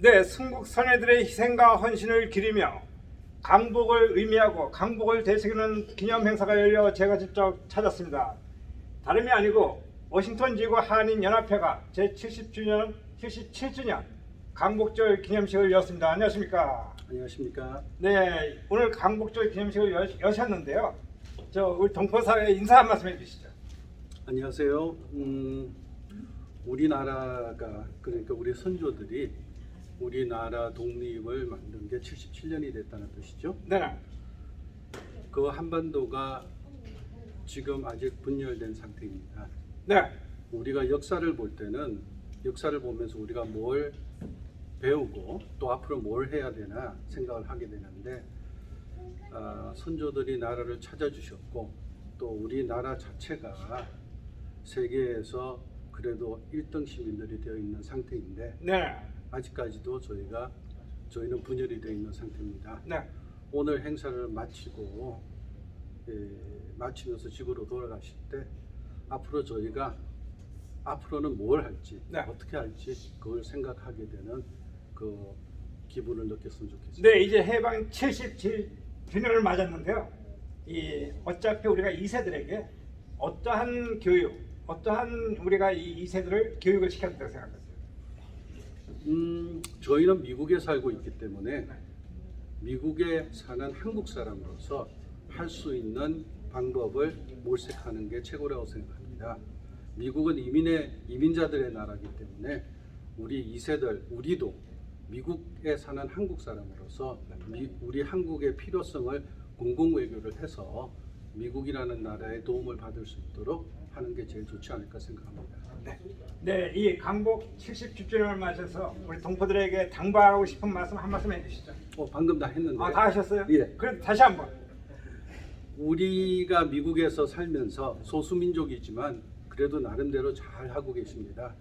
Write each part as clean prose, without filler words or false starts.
네, 순국 선열들의 희생과 헌신을 기리며 강복을 의미하고 강복을 되새기는 기념 행사가 열려 제가 직접 찾았습니다. 다름이 아니고 워싱턴 지구 한인 연합회가 제70주년, 77주년 강복절 기념식을 열었습니다. 안녕하십니까? 안녕하십니까? 네, 오늘 강복절 기념식을 여셨는데요. 우리 동포사회 인사 한 말씀 해주시죠. 안녕하세요. 우리나라가 그러니까 우리 선조들이 우리나라 독립을 만든 게 77년이 됐다는 뜻이죠. 네, 그 한반도가 지금 아직 분열된 상태입니다. 네, 우리가 역사를 볼 때는 역사를 보면서 우리가 뭘 배우고 또 앞으로 뭘 해야 되나 생각을 하게 되는데 선조들이 나라를 찾아주셨고 또 우리나라 자체가 세계에서 그래도 1등 시민들이 되어 있는 상태인데 네, 아직까지도 저희는 분열이 되어 있는 상태입니다. 네. 오늘 행사를 마치고 마치면서 집으로 돌아가실 때 앞으로 저희가 앞으로는 뭘 할지 네. 어떻게 할지 그걸 생각하게 되는 그 기분을 느꼈으면 좋겠습니다. 네, 이제 해방 77주년을 맞았는데요. 어차피 우리가 2세들에게 어떠한 교육, 어떠한 우리가 이 2세들을 교육을 시켜야 된다고 생각하세요? 저희는 미국에 살고 있기 때문에 미국에 사는 한국 사람으로서 할 수 있는 방법을 모색하는 게 최고라고 생각합니다. 미국은 이민자들의 나라이기 때문에 우리 2세들, 우리도 미국에 사는 한국 사람으로서 우리 한국의 필요성을 공공외교를 해서 미국이라는 나라의 도움을 받을 수 있도록 하는 게 제일 좋지 않을까 생각합니다. 네, 이 강복 70주년을 맞아서 우리 동포들에게 당부하고 싶은 말씀 한 말씀 해주시죠. 방금 다 했는데. 다 하셨어요? 예. 그래도 다시 한번. 우리가 미국에서 살면서 소수민족이지만 그래도 나름대로 잘 하고 계십니다.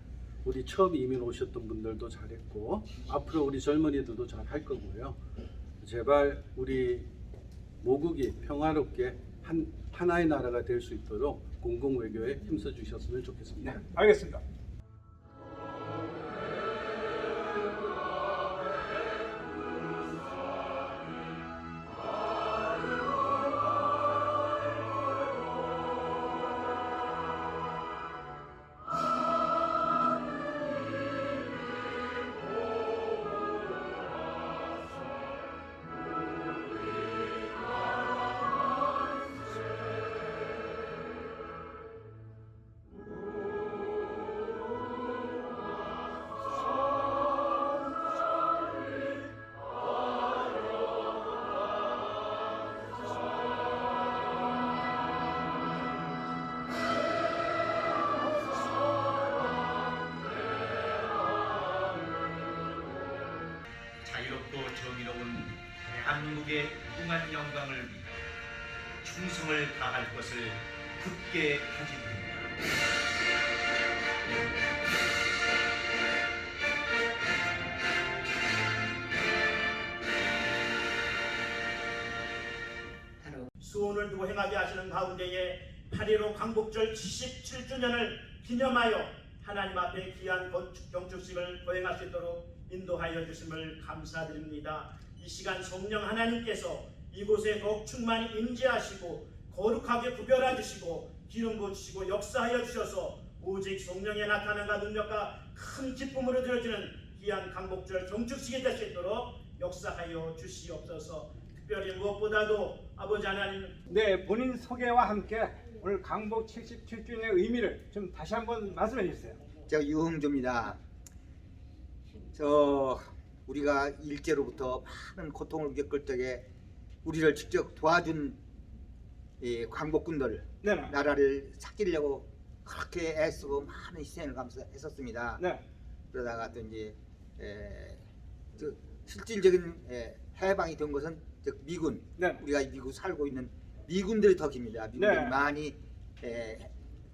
우리 처음 이민 오셨던 분들도 잘했고 앞으로 우리 젊은이들도 잘 할 거고요. 제발 우리 모국이 평화롭게 하나의 나라가 될 수 있도록 공공외교에 힘써 주셨으면 좋겠습니다. 네, 알겠습니다. 자유롭고 정의로운 대한민국의 무궁한 영광을 위해 충성을 다할 것을 굳게 다짐합니다. 수원을 두고 행하게 하시는 가운데에 8.15 광복절 77주년을 기념하여 하나님 앞에 귀한 경축식을 거행할 수 있도록 인도하여 주심을 감사드립니다. 이 시간 성령 하나님께서 이곳에 더욱 충만히 임재하시고 거룩하게 구별해 주시고 기름 부으시고 역사하여 주셔서 오직 성령의 나타남과 능력과 큰 기쁨으로 드려지는 귀한 강복절 경축식이 될 수 있도록 역사하여 주시옵소서. 특별히 무엇보다도 아버지 하나님, 네, 본인 소개와 함께 오늘 강복 77주년의 의미를 좀 다시 한번 말씀해 주세요. 제가 유흥조입니다. 우리가 일제로부터 많은 고통을 겪을 적에 우리를 직접 도와준 이 광복군들, 네, 나라를 찾기려고 그렇게 애쓰고 많은 희생을 감수했었습니다. 네, 그러다가 또 이제 실질적인 해방이 된 것은 즉 미군, 네. 우리가 미국 살고 있는 미군들의 덕입니다. 미군들이 네. 많이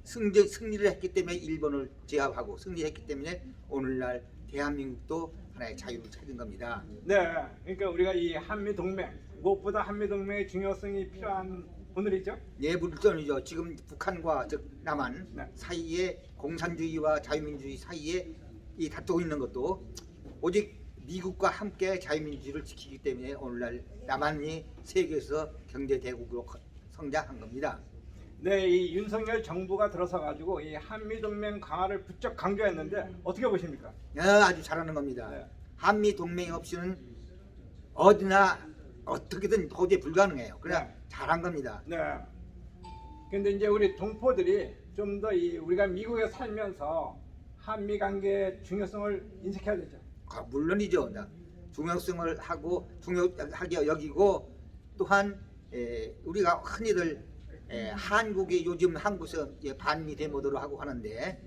승리를 했기 때문에 일본을 제압하고 승리했기 때문에 오늘날 대한민국도 하나의 자유를 찾은 겁니다. 네. 그러니까 우리가 이 한미 동맹, 무엇보다 한미 동맹의 중요성이 필요한 오늘이죠. 예, 물론이죠. 지금 북한과 즉 남한 네. 사이에 공산주의와 자유민주주의 사이에 이 다투고 있는 것도 오직 미국과 함께 자유민주주의를 지키기 때문에 오늘날 남한이 세계에서 경제 대국으로 성장한 겁니다. 네, 이 윤석열 정부가 들어서 가지고 이 한미 동맹 강화를 부쩍 강조했는데 어떻게 보십니까? 아주 잘하는 겁니다. 네. 한미 동맹 없이는 어디나 어떻게든 도저히 불가능해요. 그냥 네. 잘한 겁니다. 네. 근데 이제 우리 동포들이 좀 더 우리가 미국에 살면서 한미 관계의 중요성을 인식해야 되죠. 물론이죠. 중요성을 하고 중요하게 여기고 또한 우리가 흔히들 한국이 요즘 한국에서 반미 대모도를 하고 하는데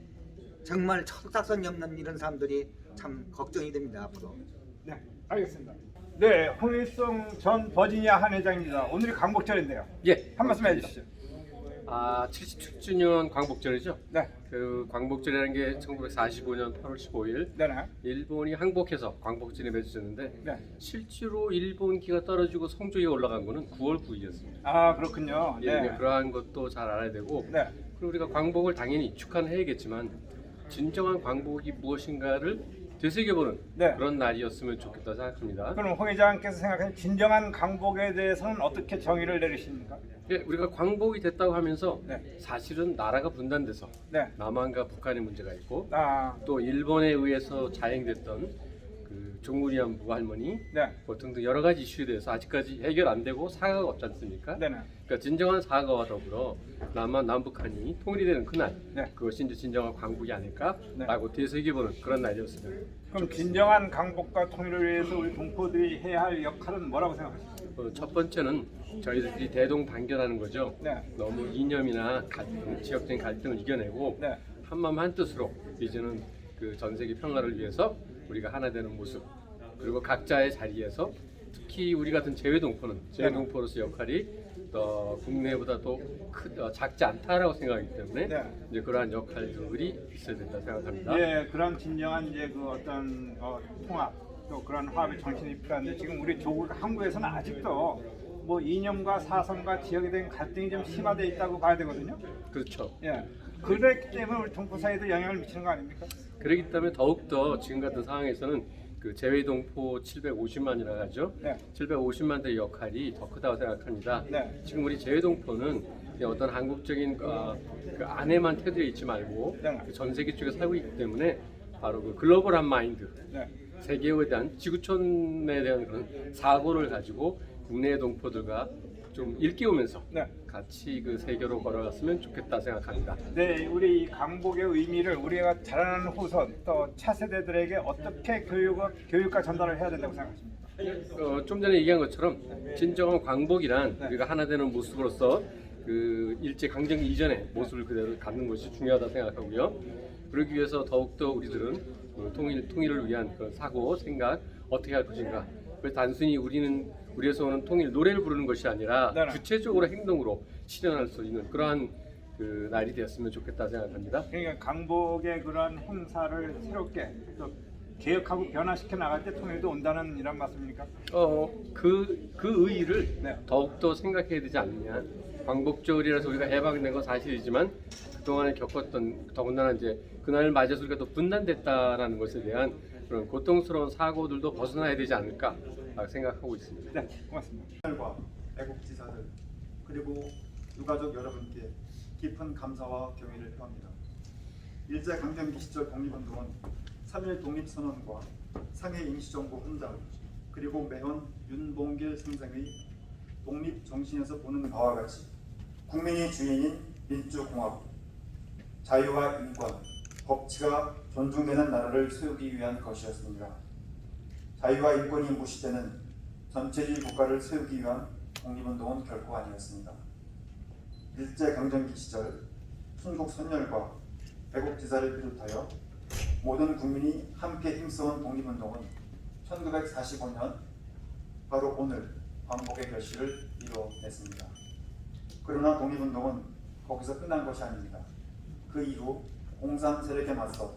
정말 철딱선이 없는 이런 사람들이 참 걱정이 됩니다. 앞으로. 네, 알겠습니다. 네, 홍일성 전 버지니아 한 회장입니다. 오늘이 광복절인데요. 예, 한 말씀 해주시죠. 77주년 광복절이죠. 네, 그 광복절이라는 게 1945년 8월 15일 네네. 일본이 항복해서 광복절에 맺어졌는데 네. 실제로 일본기가 떨어지고 성조기가 올라간 거는 9월 9일이었습니다. 아, 그렇군요. 예, 네. 그러한 것도 잘 알아야 되고 네. 그리고 우리가 광복을 당연히 축하해야겠지만 진정한 광복이 무엇인가를 되새겨보는 네. 그런 날이었으면 좋겠다 생각합니다. 그럼 홍 회장께서 생각하는 진정한 광복에 대해서는 어떻게 정의를 내리십니까? 예, 우리가 광복이 됐다고 하면서 네. 사실은 나라가 분단돼서 네. 남한과 북한의 문제가 있고 아, 또 일본에 의해서 자행됐던 그 종군위안부 할머니 네. 뭐 등등 여러 가지 이슈에 대해서 아직까지 해결 안 되고 사과가 없지 않습니까? 네네. 그러니까 진정한 사과와 더불어 남북한이 통일이 되는 그날 네. 그것이 이제 진정한 광복이 아닐까라고 되새겨보는 그런 날이었습니다. 그럼 진정한 강복과 통일을 위해서 우리 동포들이 해야 할 역할은 뭐라고 생각하십니까? 첫 번째는 저희들이 대동단결하는 거죠. 네. 너무 이념이나 갈등, 지역적인 갈등을 이겨내고 네. 한마음 한뜻으로 이제는 그 전 세계 평화를 위해서 우리가 하나 되는 모습 그리고 각자의 자리에서 특히 우리 같은 재외동포는 재외동포로서 역할이 국내보다 또 작지 않다라고 생각하기 때문에 네. 이제 그러한 역할들이 있어야 된다 생각합니다. 예, 그런 진정한 이제 그 어떤 통합 또 그런 화합의 정신이 필요한데 지금 우리 조국 한국에서는 아직도 뭐 이념과 사상과 지역에 대한 갈등이 좀 심화되어 있다고 봐야 되거든요. 그렇죠. 예, 그렇기 때문에 우리 동포 사이에도 영향을 미치는 거 아닙니까? 그렇기 때문에 더욱더 지금 같은 상황에서는 그 재외동포 750만이라고 하죠. 네. 750만들의 역할이 더 크다고 생각합니다. 네. 지금 우리 재외동포는 어떤 한국적인 그 안에만 테두리에 있지 말고 네. 전 세계 쪽에 살고 있기 때문에 바로 그 글로벌한 마인드, 네. 세계에 대한 지구촌에 대한 그런 사고를 가지고 국내 동포들과 좀 일깨우면서 네. 같이 그 세계로 걸어갔으면 좋겠다 생각합니다. 네, 우리 이 강복의 의미를 우리가 자라나는 후손 또 차세대들에게 어떻게 교육과 전달을 해야 된다고 생각하십니까? 좀 전에 얘기한 것처럼 진정한 광복이란 우리가 하나 되는 모습으로서 그 일제 강점기 이전의 모습을 그대로 갖는 것이 중요하다 생각하고요. 그러기 위해서 더욱더 우리들은 통일을 위한 그런 사고, 생각 어떻게 할 것인가. 그래서 단순히 우리에서 오는 통일 노래를 부르는 것이 아니라 네네. 구체적으로 행동으로 실현할 수 있는 그러한 그 날이 되었으면 좋겠다 생각합니다. 그러니까 강복의 그런 행사를 새롭게 또 개혁하고 변화시켜 나갈 때 통일도 온다는 이런 말씀입니까? 그 의의를 네. 더욱더 생각해야 되지 않느냐. 광복절이라서 우리가 해방된 건 사실이지만 그동안에 겪었던 더군다나 이제 그날을 맞아서 우리가 또 분단됐다라는 것에 대한 그런 고통스러운 사고들도 벗어나야 되지 않을까 생각하고 있습니다. 네, 고맙습니다. 과 애국지사들 그리고 유가족 여러분께 깊은 감사와 경의를 표합니다. 일제강점기 시절 독립운동은 3.1 독립선언과 상해 임시정부 훈장 그리고 매헌 윤봉길 선생의 독립정신에서 보는 바와 같이 국민이 주인인 민주공화국, 자유와 인권, 법치가 존중되는 나라를 세우기 위한 것이었습니다. 자유와 인권이 무시되는 전체주의 국가를 세우기 위한 독립운동은 결코 아니었습니다. 일제강점기 시절 순국 선열과 애국지사를 비롯하여 모든 국민이 함께 힘써온 독립운동은 1945년 바로 오늘 광복의 결실을 이뤄냈습니다. 그러나 독립운동은 거기서 끝난 것이 아닙니다. 그 이후 공산 세력에 맞서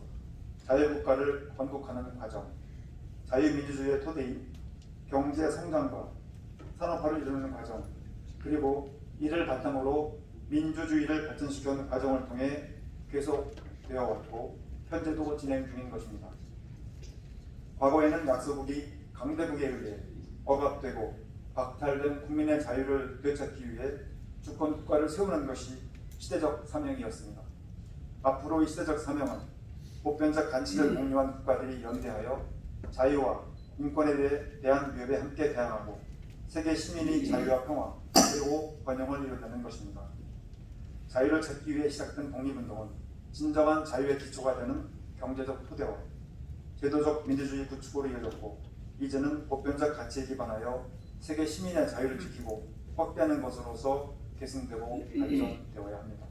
자유국가를 건국하는 과정, 자유민주주의의 토대인 경제 성장과 산업화를 이루는 과정, 그리고 이를 바탕으로 민주주의를 발전시켜온 과정을 통해 계속되어 왔고 현재도 진행 중인 것입니다. 과거에는 약소국이 강대국에 의해 억압되고 박탈된 국민의 자유를 되찾기 위해 주권 국가를 세우는 것이 시대적 사명이었습니다. 앞으로 이 시대적 사명은 보편적 가치를 공유한 국가들이 연대하여 자유와 인권에 대한 위협에 함께 대항하고 세계 시민의 자유와 평화 그리고 번영을 이뤄내는 것입니다. 자유를 찾기 위해 시작된 독립운동은 진정한 자유의 기초가 되는 경제적 토대와 제도적 민주주의 구축으로 이어졌고 이제는 보편적 가치에 기반하여 세계 시민의 자유를 지키고 확대하는 것으로서 계승되고 발전되어야 합니다.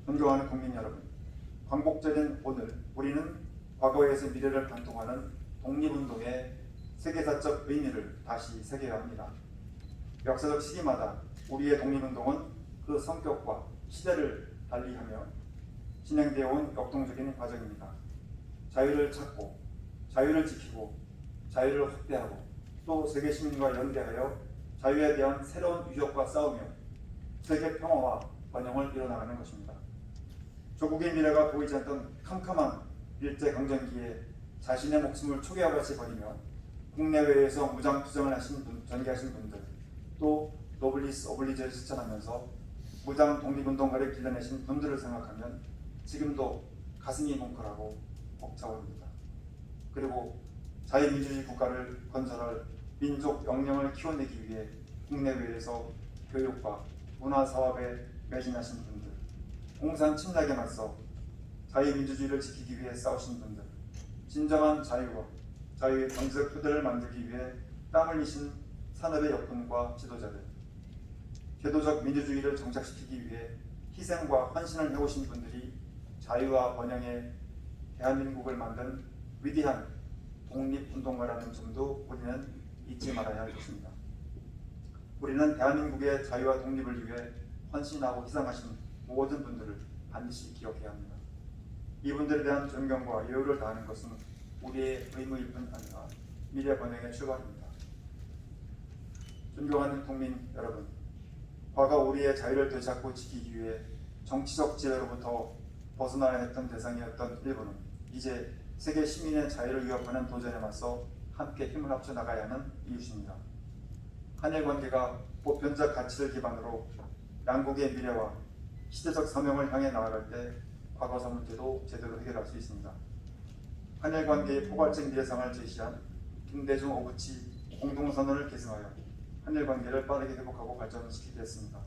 존경하는 국민 여러분, 광복절인 오늘 우리는 과거에서 미래를 관통하는 독립운동의 세계사적 의미를 다시 새겨야 합니다. 역사적 시기마다 우리의 독립운동은 그 성격과 시대를 달리하며 진행되어 온 역동적인 과정입니다. 자유를 찾고 자유를 지키고 자유를 확대하고 또 세계 시민과 연대하여 자유에 대한 새로운 위협과 싸우며 세계 평화와 번영을 이뤄나가는 것입니다. 조국의 미래가 보이지 않던 캄캄한 일제강점기에 자신의 목숨을 초계와 같이 버리며 국내외에서 무장투쟁을 전개하신 분들, 또 노블리스 오블리주를 실천하면서 무장 독립운동가를 길러내신 분들을 생각하면 지금도 가슴이 뭉클하고 벅차오릅니다. 그리고 자유민주주의 국가를 건설할 민족 역량을 키워내기 위해 국내외에서 교육과 문화사업에 매진하신 분들, 공산 침략에 맞서 자유민주주의를 지키기 위해 싸우신 분들, 진정한 자유와 자유의 경제적 토대를 만들기 위해 땀 흘리신 산업의 역군과 지도자들, 제도적 민주주의를 정착시키기 위해 희생과 헌신을 해오신 분들이 자유와 번영의 대한민국을 만든 위대한 독립운동가라는 점도 우리는 잊지 말아야 할 것입니다. 우리는 대한민국의 자유와 독립을 위해 헌신하고 희생하신 모든 분들을 반드시 기억해야 합니다. 이분들에 대한 존경과 예우를 다하는 것은 우리의 의무일 뿐 아니라 미래 번영의 출발입니다. 존경하는 국민 여러분, 과거 우리의 자유를 되찾고 지키기 위해 정치적 지배로부터 벗어나야 했던 대상이었던 일본은 이제 세계 시민의 자유를 위협하는 도전에 맞서 함께 힘을 합쳐 나가야 하는 이유입니다. 한일 관계가 보편적 가치를 기반으로 양국의 미래와 시대적 사명을 향해 나아갈 때 과거사 문제도 제대로 해결할 수 있습니다. 한일 관계의 포괄적 미래상을 제시한 김대중 오부치 공동선언을 계승하여 한일 관계를 빠르게 회복하고 발전시키게 했습니다.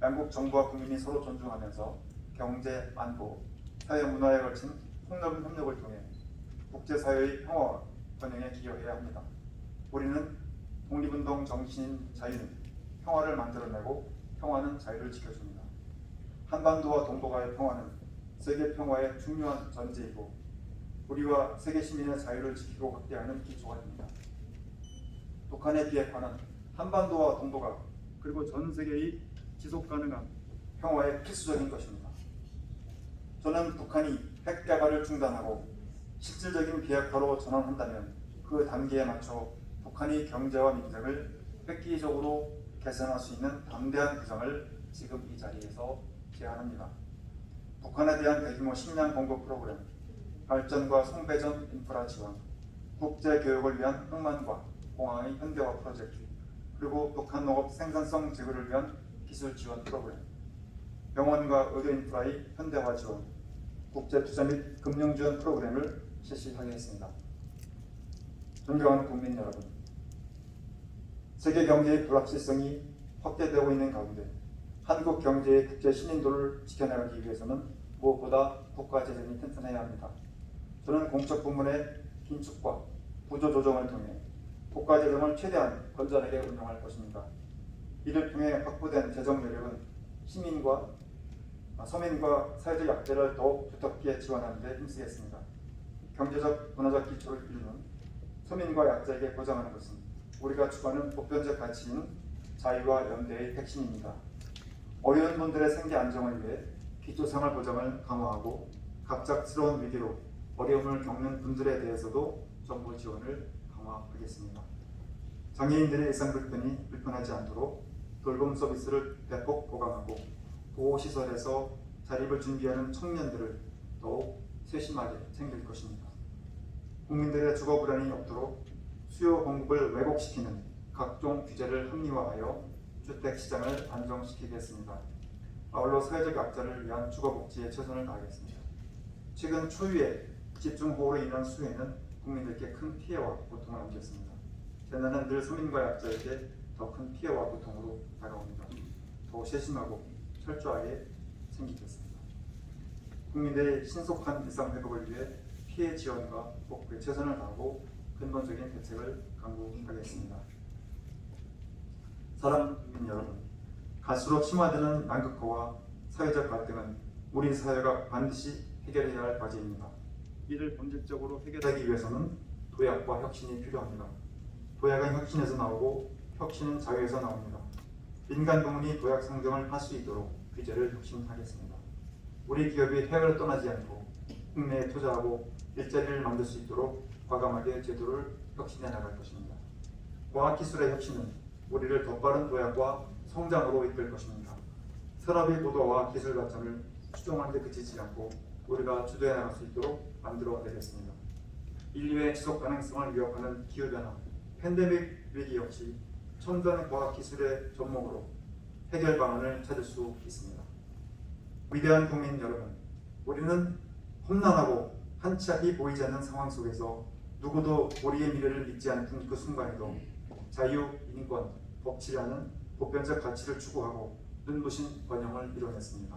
양국 정부와 국민이 서로 존중하면서 경제, 안보, 사회 문화에 걸친 폭넓은 협력을 통해 국제사회의 평화와 번영에 기여해야 합니다. 우리는 독립운동 정신인 자유는 평화를 만들어내고 평화는 자유를 지켜줍니다. 한반도와 동북아의 평화는 세계 평화의 중요한 전제이고 우리와 세계 시민의 자유를 지키고 확대하는 기초가 됩니다. 북한의 비핵화는 한반도와 동북아 그리고 전 세계의 지속 가능한 평화의 필수적인 것입니다. 저는 북한이 핵 개발을 중단하고 실질적인 비핵화로 전환한다면 그 단계에 맞춰 북한의 경제와 민생을 획기적으로 개선할 수 있는 담대한 구상을 지금 이 자리에서 제안합니다. 북한에 대한 대규모 식량 공급 프로그램, 발전과 송배전 인프라 지원, 국제 교육을 위한 항만과 공항의 현대화 프로젝트, 그리고 북한 농업 생산성 제고를 위한 기술 지원 프로그램, 병원과 의료 인프라의 현대화 지원, 국제 투자 및 금융 지원 프로그램을 실시하게 했습니다. 존경하는 국민 여러분, 세계 경제의 불확실성이 확대되고 있는 가운데 한국 경제의 국제 신인도를 지켜나가기 위해서는 무엇보다 국가 재정이 튼튼해야 합니다. 저는 공적 부문의 긴축과 구조 조정을 통해 국가 재정을 최대한 건전하게 운영할 것입니다. 이를 통해 확보된 재정 여력은 서민과 사회적 약자를 더욱 두텁게 지원하는 데 힘쓰겠습니다. 경제적, 문화적 기초를 이루는 서민과 약자에게 보장하는 것은 우리가 추구하는 보편적 가치인 자유와 연대의 핵심입니다. 어려운 분들의 생계 안정을 위해 기초생활 보장을 강화하고 갑작스러운 위기로 어려움을 겪는 분들에 대해서도 정부 지원을 강화하겠습니다. 장애인들의 일상 불편이 불편하지 않도록 돌봄 서비스를 대폭 보강하고 보호시설에서 자립을 준비하는 청년들을 더욱 세심하게 챙길 것입니다. 국민들의 주거 불안이 없도록 수요 공급을 왜곡시키는 각종 규제를 합리화하여 주택 시장을 안정시키겠습니다. 아울러 사회적 약자를 위한 주거 복지에 최선을 다하겠습니다. 최근 초유의 집중호우로 인한 수해는 국민들께 큰 피해와 고통을 안겼습니다. 재난은 늘 서민과 약자에게 더 큰 피해와 고통으로 다가옵니다. 더 세심하고 철저하게 생기겠습니다. 국민들의 신속한 일상 회복을 위해 피해 지원과 복구에 최선을 다하고 근본적인 대책을 강구하겠습니다. 사랑하는 국민 여러분, 갈수록 심화되는 양극화와 사회적 갈등은 우리 사회가 반드시 해결해야 할 과제입니다. 이를 본질적으로 해결하기 위해서는 도약과 혁신이 필요합니다. 도약은 혁신에서 나오고 혁신은 자유에서 나옵니다. 민간 부문이 도약 상정을 할 수 있도록 규제를 혁신하겠습니다. 우리 기업이 해외로 떠나지 않고 국내에 투자하고 일자리를 만들 수 있도록 과감하게 제도를 혁신해 나갈 것입니다. 과학기술의 혁신은 우리를 더 빠른 도약과 성장으로 이끌 것입니다. 산업의 고도화와 기술 발전을 추종하는 데 그치지 않고 우리가 주도해 나갈 수 있도록 만들어내겠습니다. 인류의 지속 가능성을 위협하는 기후변화, 팬데믹 위기 역시 첨단 과학기술의 접목으로 해결 방안을 찾을 수 있습니다. 위대한 국민 여러분, 우리는 험난하고 한치 앞이 보이지 않는 상황 속에서 누구도 우리의 미래를 믿지 않던 그 순간에도 자유, 인권, 법치라는 보편적 가치를 추구하고 눈부신 번영을 이뤄냈습니다.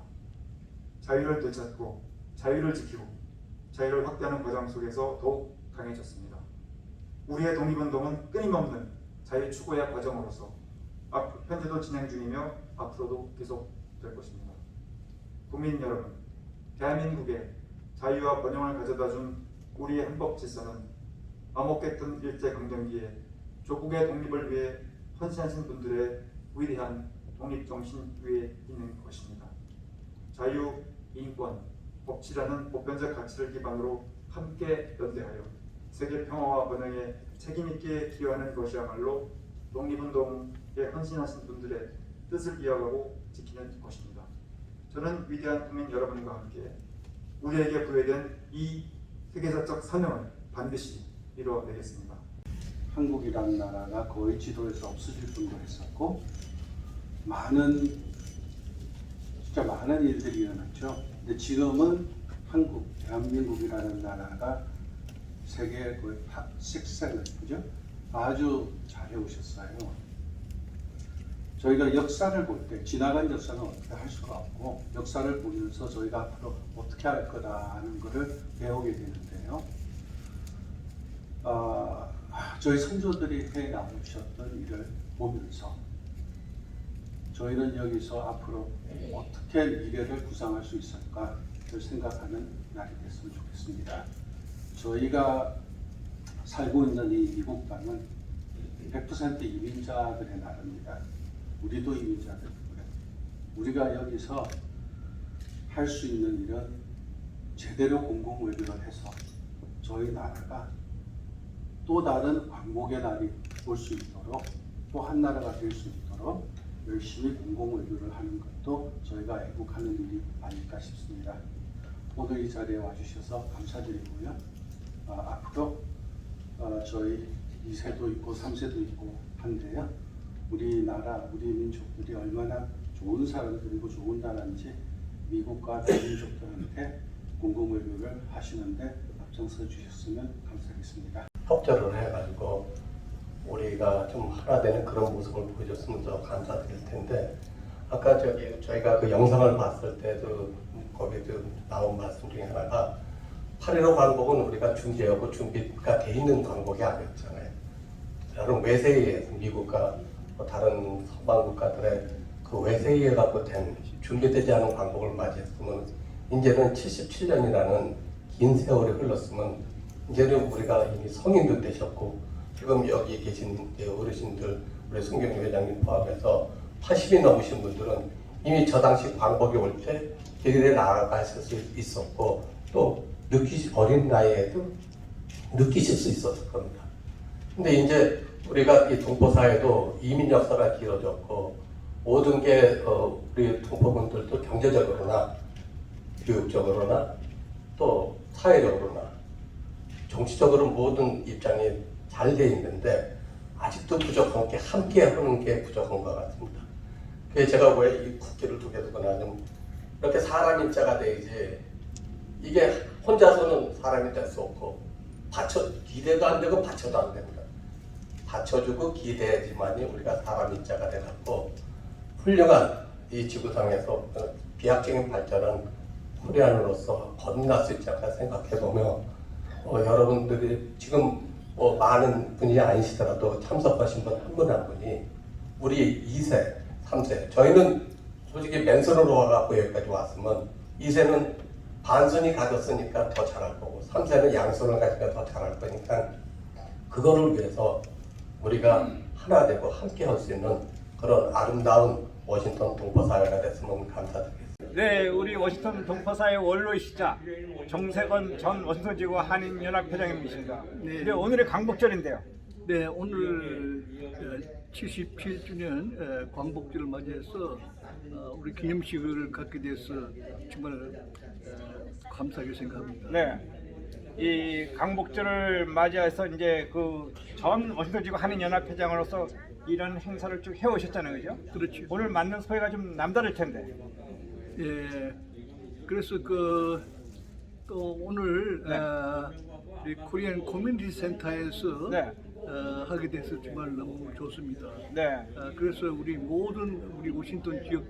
자유를 되찾고 자유를 지키고 자유를 확대하는 과정 속에서 더욱 강해졌습니다. 우리의 독립운동은 끊임없는 자유 추구의 과정으로서 현재도 진행 중이며 앞으로도 계속될 것입니다. 국민 여러분, 대한민국의 자유와 번영을 가져다준 우리의 헌법 질서는 암흑했던 일제강점기에 조국의 독립을 위해 헌신하신 분들의 위대한 독립정신 위에 있는 것입니다. 자유, 인권, 법치라는 보편적 가치를 기반으로 함께 연대하여 세계 평화와 번영에 책임있게 기여하는 것이야말로 독립운동에 헌신하신 분들의 뜻을 이어가고 지키는 것입니다. 저는 위대한 국민 여러분과 함께 우리에게 부여된 이 세계사적 사명을 반드시 이뤄내겠습니다. 한국이라는 나라가 거의 지도에서 없어질 정도로 했었고 진짜 많은 일들이 일어났죠. 근데 지금은 한국, 대한민국이라는 나라가 세계 거의 식생을 그죠? 아주 잘 해오셨어요. 저희가 역사를 볼 때 지나간 역사는 어떻게 할 수가 없고 역사를 보면서 저희가 앞으로 어떻게 할 거다 하는 것을 배우게 되는데요. 저희 선조들이 해 나오셨던 일을 보면서 저희는 여기서 앞으로 어떻게 미래를 구상할 수 있을까를 생각하는 날이 됐으면 좋겠습니다. 저희가 살고 있는 이 미국 땅은 100% 이민자들의 나라입니다. 우리도 이민자들이고요. 우리가 여기서 할 수 있는 일은 제대로 공공외교를 해서 저희 나라가 또 다른 광복의 날이 올 수 있도록 또 한 나라가 될 수 있도록 열심히 공공외교를 하는 것도 저희가 애국하는 일이 아닐까 싶습니다. 오늘 이 자리에 와주셔서 감사드리고요. 앞으로 저희 2세도 있고 3세도 있고 한데요. 우리나라, 우리 민족들이 얼마나 좋은 사람들이고 좋은 나라인지 미국과 대민족들한테 공공외교를 하시는데 앞장서 주셨으면 감사하겠습니다. 협조를 해가지고 우리가 좀 하나 되는 그런 모습을 보여줬으면 더 감사드릴 텐데 아까 저희가 그 영상을 봤을 때도 거기도 나온 말씀 중에 하나가 8.15 광복은 우리가 중재하고 준비가 돼 있는 광복이 아니었잖아요. 다른 외세에 의해서 미국과 다른 서방 국가들의 그 외세에 의해 갖고 된 준비되지 않은 광복을 맞이했으면 이제는 77년이라는 긴 세월이 흘렀으면 이제는 우리가 이미 성인도 되셨고 지금 여기 계신 어르신들 우리 송경주 회장님 포함해서 80이 넘으신 분들은 이미 저 당시 광복이 올 때 길에 나아가실 수 있었고 또 어린 나이에도 느끼실 수 있었을 겁니다. 근데 이제 우리가 이 동포사회도 이민 역사가 길어졌고 모든 게 우리 동포분들도 경제적으로나 교육적으로나 또 사회적으로나 정치적으로 모든 입장이 잘 돼 있는데 아직도 부족한 게 함께 하는 게 부족한 것 같습니다. 그래서 제가 왜 이 국기를 두 개 두고 나면 이렇게 사람 입자가 돼야지 이게 혼자서는 사람이 될 수 없고 기대도 안 되고 받쳐도 안 됩니다. 받쳐주고 기대해야지만이 우리가 사람 입자가 돼갖고 훌륭한 이 지구상에서 비약적인 발전한 코리안으로서 거듭날 수 있지 않을까 생각해보며 여러분들이 지금 많은 분이 아니시더라도 참석하신 분 한 분 한 분이 우리 2세, 3세 저희는 솔직히 맨손으로 와갖고 여기까지 왔으면 2세는 반손이 가졌으니까 더 잘할 거고 3세는 양손을 가지니까 더 잘할 거니까 그거를 위해서 우리가 하나 되고 함께 할 수 있는 그런 아름다운 워싱턴 동포사회가 됐으면 감사드리겠습니다. 네, 우리 워싱턴 동포사회 원로이시자 정세건 전 워싱턴지구 한인연합회장님이십니다. 네, 오늘의 강복절인데요. 네, 오늘 77주년 광복절을 맞이해서 우리 기념식을 갖게 돼서 정말 감사하게 생각합니다. 네, 이 강복절을 맞이해서 이제 그 전 워싱턴지구 한인연합회장으로서 이런 행사를 쭉 해오셨잖아요, 그죠? 그렇죠. 오늘 맞는 소회가 좀 남다를 텐데. 예, 그래서 또 오늘 네. 우리 코리안 커뮤니티 센터에서 네. 하게 돼서 정말 너무 좋습니다. 네. 그래서 우리 모든 우리 워싱턴 지역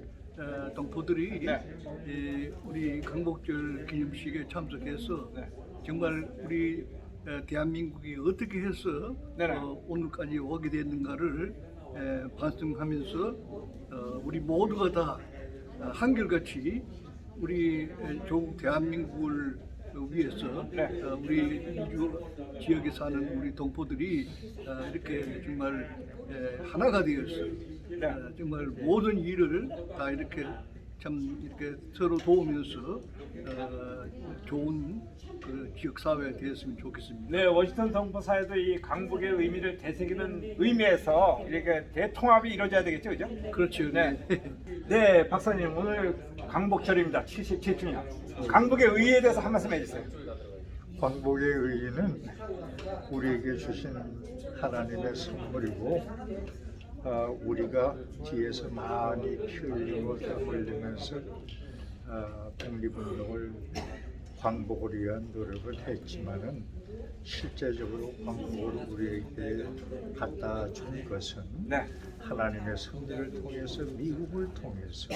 동포들이 네. 우리 강복절 기념식에 참석해서 네. 정말 우리 대한민국이 어떻게 해서 네네. 오늘까지 오게 됐는가를 반성하면서 우리 모두가 다 한결같이 우리 조국 대한민국을 위해서 네. 우리 미주 지역에 사는 우리 동포들이 이렇게 정말 하나가 되어서 네. 정말 모든 일을 다 이렇게 참 이렇게 서로 도우면서 좋은 그 지역 사회가 되었으면 좋겠습니다. 네, 워싱턴 동포사회도 이 강복의 의미를 되새기는 의미에서 이렇게 대통합이 이루어져야 되겠죠, 그죠? 그렇죠. 네. 네, 박사님 오늘 강복절입니다. 77주년. 강복의 의의에 대해서 한 말씀 해주세요. 광복의 의의는 우리에게 주신 하나님의 선물이고 우리가 뒤에서 많이 피 흘리고 땀 흘리면서 독립운동을 광복을 위한 노력을 했지만은 실제적으로 광복을 우리에게 갖다 준 것은 네. 하나님의 섭리를 통해서 미국을 통해서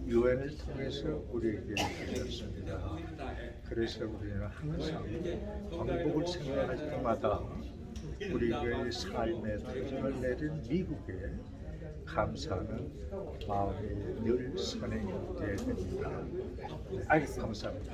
유엔을 통해서 우리에게 주셨습니다. 그래서 우리는 항상 광복을 생각할 때마다 우리의 삶의 도전을 내린 미국에 감사하는 마음이 늘 선행이 되어야 됩니다. 알겠습니다. 감사합니다.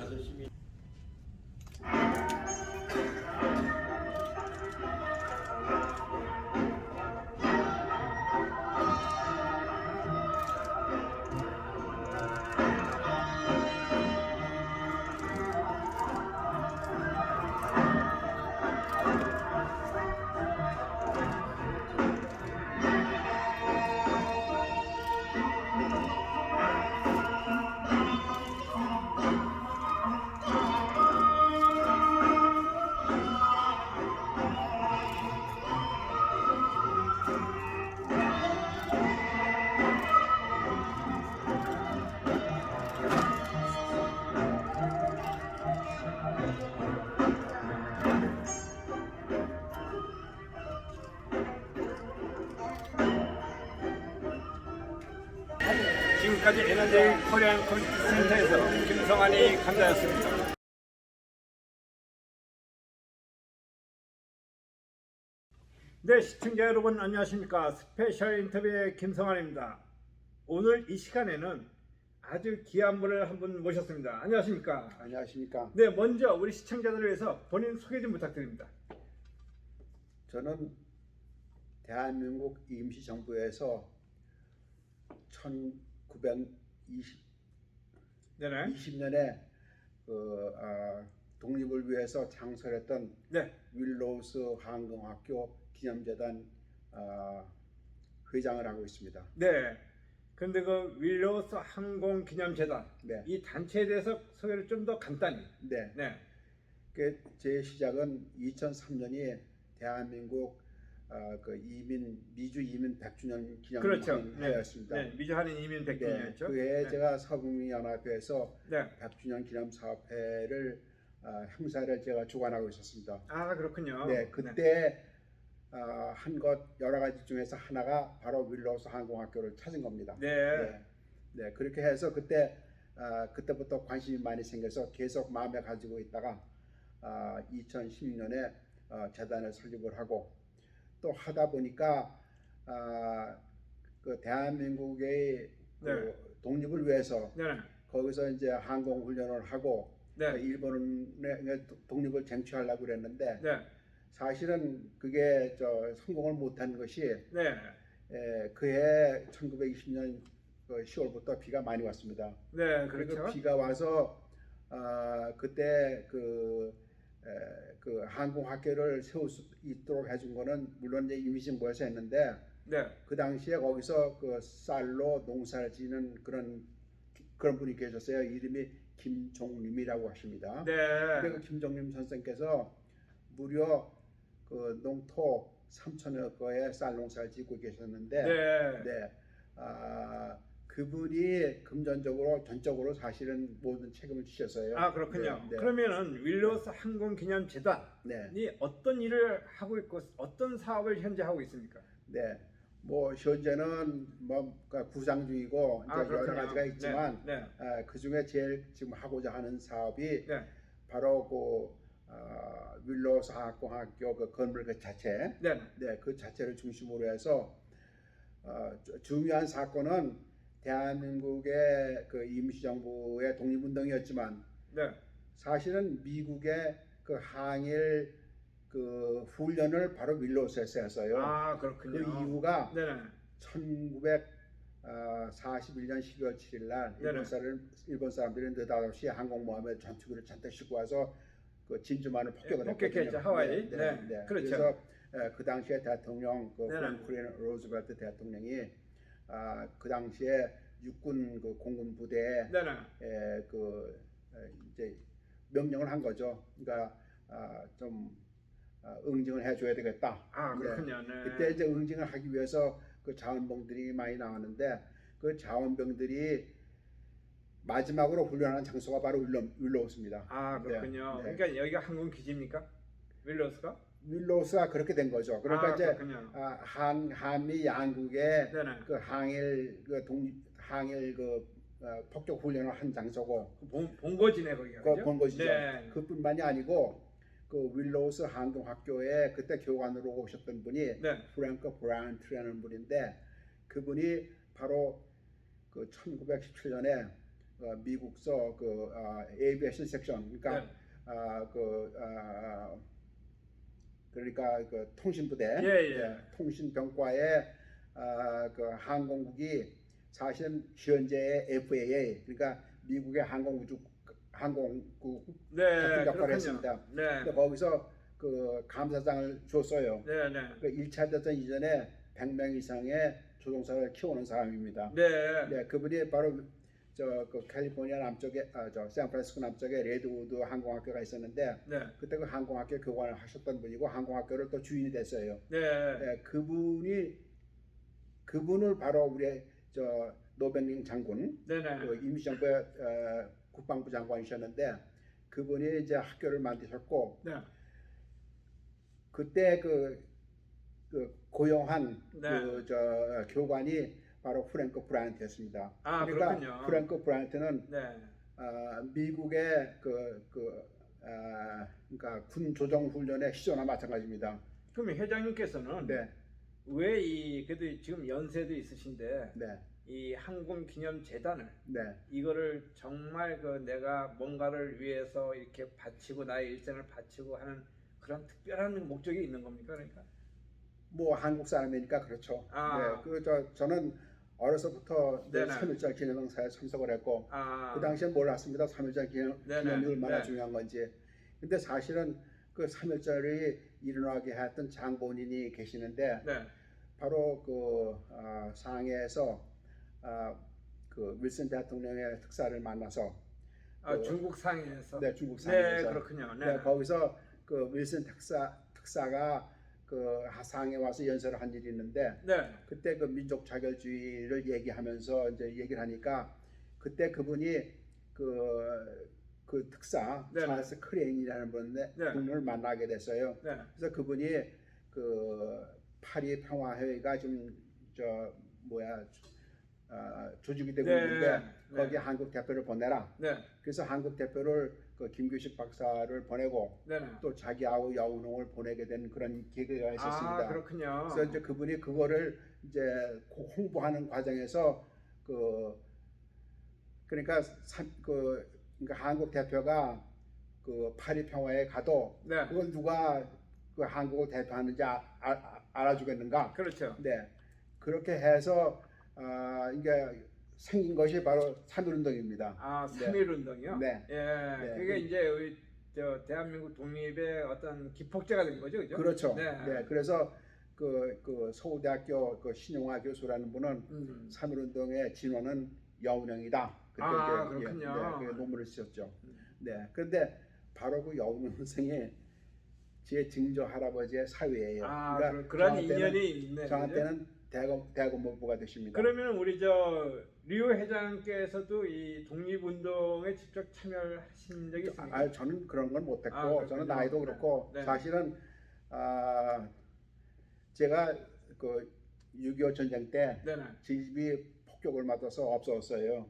지금까지 에너지 코리안 커뮤니티 센터에서 김성환이 감사였습니다. 네, 시청자 여러분 안녕하십니까. 스페셜 인터뷰의 김성환입니다. 오늘 이 시간에는 아주 귀한 분을 한 분 모셨습니다. 안녕하십니까. 안녕하십니까. 네, 먼저 우리 시청자들을 위해서 본인 소개 좀 부탁드립니다. 저는 대한민국 임시정부에서 1920년에 독립을 위해서 창설했던 윌로우스 항공학교 기념재단 회장을 하고 있습니다. 네. 그런데 그 윌로우스 항공기념재단 이 단체에 대해서 소개를 좀 더 간단히. 네. 제 시작은 2003년이 대한민국 미주 이민 100주년 기념 그렇죠. 해였습니다. 네, 미주 한인 이민 100주년이었죠. 그 해에 제가 서북민연합회에서 네. 100주년 기념 사업회를 행사를 제가 주관하고 있었습니다. 아, 그렇군요. 네, 그때 한 것 여러 가지 중에서 하나가 바로 윌로우스 항공학교를 찾은 겁니다. 네. 네, 그렇게 해서 그때부터 관심이 많이 생겨서 계속 마음에 가지고 있다가 2016년에 재단을 설립을 하고 또 하다 보니까 그 대한민국의 그 독립을 위해서 네. 거기서 이제 항공 훈련을 하고 네. 일본의 독립을 쟁취하려고 그랬는데 네. 사실은 그게 성공을 못한 것이 네. 그해 1920년 10월부터 비가 많이 왔습니다. 네, 그리고 그렇죠. 비가 와서 그때 그 항공학교를 세울 수 있도록 해준 거는 물론 이제 임시정부에서 했는데 네. 그 당시에 거기서 그 쌀로 농사를 지는 그런 분이 계셨어요. 이름이 김종림이라고 하십니다. 네. 근데 그 김종림 선생께서 무려 그 농토 3천여 거에 쌀 농사를 짓고 계셨는데, 네. 그분이 금전적으로 전적으로 사실은 모든 책임을 지셨어요. 아, 그렇군요. 네, 네. 그러면은 윌로우스 항공기념재단이 네. 어떤 일을 하고 있고 어떤 사업을 현재 하고 있습니까? 네. 뭐 현재는 그러니까 구상 중이고 이제 여러 그렇군요. 가지가 있지만 네. 그 중에 제일 지금 하고자 하는 사업이 네. 바로 윌로우스 항공학교 그 건물 그 자체, 네. 네, 그 자체를 중심으로 해서 중요한 사건은 대한민국의 그 임시정부의 독립운동이었지만 네. 사실은 미국의 그 항일 그 훈련을 바로 윌로우스에서 했어요. 아, 그렇군요. 그 이유가 네. 1941년 12월 7일 날 일본 사람들이 느닷없이 항공모함에 전투기를 잔뜩 싣고 와서 그 진주만을 폭격을 폭격했죠, 했거든요. 하와이. 네, 네. 네. 그렇죠. 그래서 그 당시에 대통령 네. 프랭클린 로즈벨트 대통령이 그 당시에 육군 그 공군 부대에 네. 이제 명령을 한 거죠. 그러니까 좀 응징을 해줘야 되겠다. 아, 그렇군요. 네. 그때 이제 응징을 하기 위해서 그 자원병들이 많이 나왔는데 그 자원병들이 마지막으로 훈련하는 장소가 바로 윌로우스입니다. 아, 그렇군요. 네. 그러니까 여기가 항공 기지입니까? 윌로우스가? 윌로우스가 그렇게 된 거죠. 그러니까 이제 그렇군요. 한미 양국의 네네. 그 항일 폭격 훈련을 한 장소고 본거지네 거기가. 그 본 것이죠. 네. 그뿐만이 아니고 그 윌로우스 항공학교에 그때 교관으로 오셨던 분이 네. 프랭크 브라운트라는 분인데 그분이 바로 그 1917년에 미국서 그 에이비에이션 섹션 그러니까 그러니까 그 통신부대 예. 통신병과의 그 항공국이 사실은 현재의 FAA 그러니까 미국의 항공국 같은 역할을 했습니다. 네. 근데 거기서 그 감사장을 줬어요. 네. 그 1차 대전 이전에 100명 이상의 조종사를 키우는 사람입니다. 네. 네, 그분이 바로 그 캘리포니아 남쪽에 샌프란시스코 남쪽에 레드우드 항공학교가 있었는데 네. 그때 그 항공학교 교관을 하셨던 분이고 항공학교를 또 주인이 됐어요. 네. 네, 그분을 바로 우리 노백링 장군 네네. 그 임시정부의 국방부 장관이셨는데 그분이 이제 학교를 만드셨고 네. 그때 그 고용한 네. 교관이 바로 프랭크 브라이언트였습니다. 아, 그러니까 그렇군요. 프랭크 브라이언트는 네. 미국의 그러니까 군 조종 훈련의 시조나 마찬가지입니다. 그럼 회장님께서는 네, 왜 그래도 지금 연세도 있으신데 네, 이 항공기념재단을 네. 이거를 정말 내가 뭔가를 위해서 이렇게 바치고 나의 일생을 바치고 하는 그런 특별한 목적이 있는 겁니까? 그러니까 뭐 한국 사람이니까 그렇죠. 아. 네, 저는 어려서부터 네네. 3.1절 기념행사에 참석을 했고 아. 그 당시에 몰랐습니다. 3.1절 네네. 기념이 얼마나 네. 중요한 건지. 근데 사실은 그 3.1절이 일어나게 했던 장본인이 계시는데 네. 바로 상해에서 그 윌슨 대통령의 특사를 만나서 중국 상해에서. 네, 중국 네, 상해에서. 그렇군요. 네, 거기서 그 윌슨 특사가 그 상해 와서 연설을 한 일이 있는데 네. 그때 그 민족 자결주의를 얘기하면서 이제 얘기를 하니까 그때 그분이 그 특사 네. 찰스 크레인이라는 분을 만나게 됐어요. 네. 그래서 그분이 그 파리 평화회의가 좀 조직이 되고 네. 있는데 네. 거기에 한국 대표를 보내라. 네. 그래서 한국 대표를 그 김규식 박사를 보내고 네. 또 자기하고 여운홍을 보내게 된 그런 계기가 있었습니다. 아, 그렇군요. 그래서 이제 그분이 그거를 이제 홍보하는 과정에서 그러니까 한국 대표가 그 파리 평화에 가도 네. 그걸 누가 그 한국을 대표하는지 알아주겠는가? 그렇죠. 네, 그렇게 해서 이게 생긴 것이 바로 3.1운동입니다. 아, 네. 3.1운동이요? 네. 예. 네. 그게 이제 우리 대한민국 독립의 어떤 기폭제가 된 거죠, 그죠? 그렇죠. 네. 네. 그래서 그 서울대학교 그 신용화 교수라는 분은 3.1운동의 진원은 여운형이다. 그때 아, 이제 그렇군요. 그 논문을 쓰셨죠. 네. 그런데 바로 그 여운형 선생이 제 증조 할아버지의 사위예요. 아, 그러니까 그런 저한테는- 인연이 있네. 저한테는 대검본부가 되십니다. 그러면 우리 류호 회장께서도 이 독립운동에 직접 참여하신 적이 있습니까? 저는 그런 건 못했고 그렇군요. 저는 나이도 그렇고 네. 사실은 제가 그 6.25 전쟁 때 네네. 제 집이 폭격을 맞아서 없어졌어요.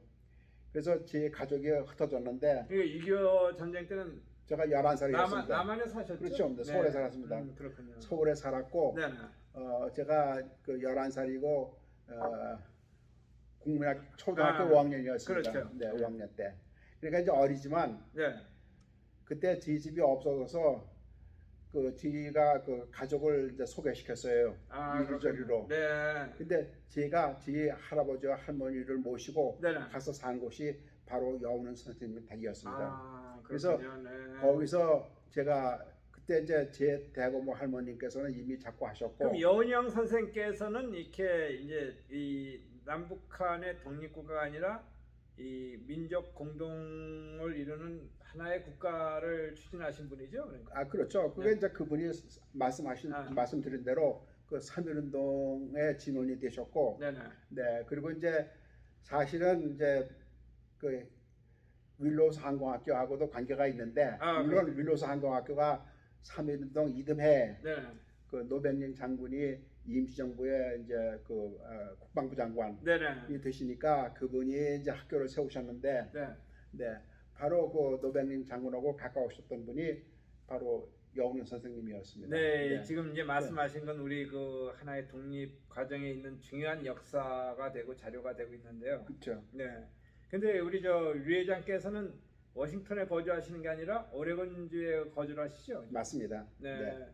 그래서 제 가족이 흩어졌는데 그러니까 6.25 전쟁 때는 제가 11살이었습니다. 남한에 사셨죠? 그렇죠. 네. 서울에 살았습니다. 그렇군요. 서울에 살았고 네네. 제가 그 11살이고 국민학 초등학교 아, 5학년이었습니다. 그렇죠. 네, 5학년 때. 그러니까 이제 어리지만 네. 그때 제 집이 없어져서 그 저희가 그 가족을 이제 소개시켰어요. 아, 이리저리로. 그렇군요. 네. 근데 제가 제 할아버지와 할머니를 모시고 네네. 가서 산 곳이 바로 여운은 선생님 댁이었습니다. 아, 그래서 그렇군요. 네. 거기서 제가 그때 이제 제 대고모 할머니께서는 이미 작고 하셨고 그럼 여운형 선생께서는 이렇게 이제 이 남북한의 독립국가가 아니라 이 민족 공동을 이루는 하나의 국가를 추진하신 분이죠, 그러니까. 그렇죠. 그게 네. 이제 그분이 말씀드린 대로 그 3.1운동의 진원이 되셨고, 네네. 네, 그리고 이제 사실은 이제 그 윌로스 항공학교하고도 관계가 있는데, 물론 그렇군요. 윌로스 항공학교가 3.1운동 이듬해 네. 그 노백ling 장군이 임시정부의 이제 그 국방부 장관이 네네. 되시니까 그분이 이제 학교를 세우셨는데, 네. 네, 바로 그 노백ling 장군하고 가까우셨던 분이 바로 여운형 선생님이었습니다. 네, 지금 이제 말씀하신 건 우리 그 하나의 독립 과정에 있는 중요한 역사가 되고 자료가 되고 있는데요. 그렇죠. 네. 근데 우리 류 회장께서는 워싱턴에 거주하시는 게 아니라 오레곤주에 거주를 하시죠? 맞습니다. 네. 네.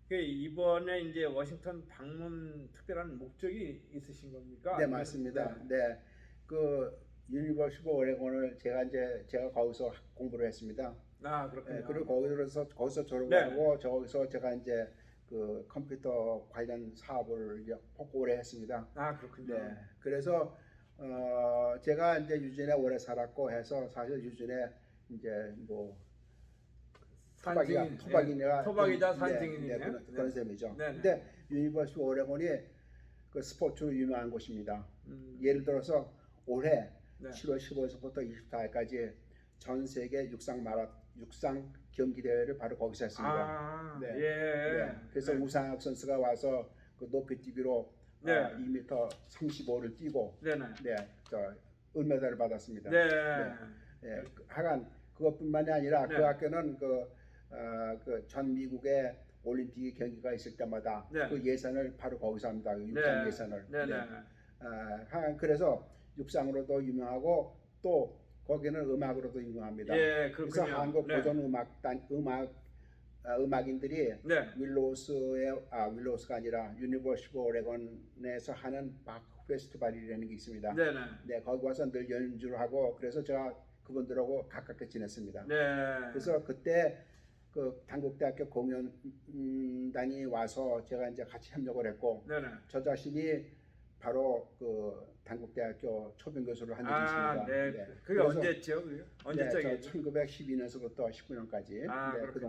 그 이번에 이제 워싱턴 방문 특별한 목적이 있으신 겁니까? 네, 맞습니다. 네. 그 유니버시티 오레곤을 제가 거기서 공부를 했습니다. 아, 그렇군요. 네, 그리고 거기서 졸업을 네. 하고 저기서 제가 이제 그 컴퓨터 관련 사업을 이제 오래 했습니다. 아, 그렇군요. 네. 그래서 제가 이제 유진에 오래 살았고 해서 사실 유진에 이제 뭐 토박이냐 토박이자 산증인이네요. 그런 셈이죠. 네. 근데 유니버시티 오레곤이 그 스포츠로 유명한 곳입니다. 예를 들어서 올해 네. 7월 15일부터 24일까지 전 세계 육상 경기 대회를 바로 거기서 했습니다. 아, 네. 예. 네. 그래서 네. 우상혁 선수가 와서 그 높이 뛰기로 네. 2m 35를 뛰고 네네. 은메달을 받았습니다. 네. 네. 하여간 그것뿐만이 아니라 네. 그 학교는 전 미국의 올림픽 경기가 있을 때마다 네. 그 예선을 바로 거기서 합니다. 그 육상 네. 예선을. 네네. 하여간 그래서 육상으로도 유명하고 또 거기는 음악으로도 유명합니다. 예, 그래서 그렇군요. 한국 네. 고전 음악인들이 네. 윌로스가 아니라 유니버시티 오레곤에서 하는 박 페스티벌이라는 게 있습니다. 네네. 네, 거기 와서 늘 연주를 하고 그래서 제가 그분들하고 가깝게 지냈습니다. 네. 그래서 그때 그 단국대학교 공연단이 와서 제가 이제 같이 협력을 했고 네네. 저 자신이 바로 그 단국 단국대학교 초빙 교수를 한 적이 아, 있습니다. 네. 그게 그래서 언제죠? 그게? 언제적이죠? 1912년서부터 19년까지 아, 네, 그렇군요.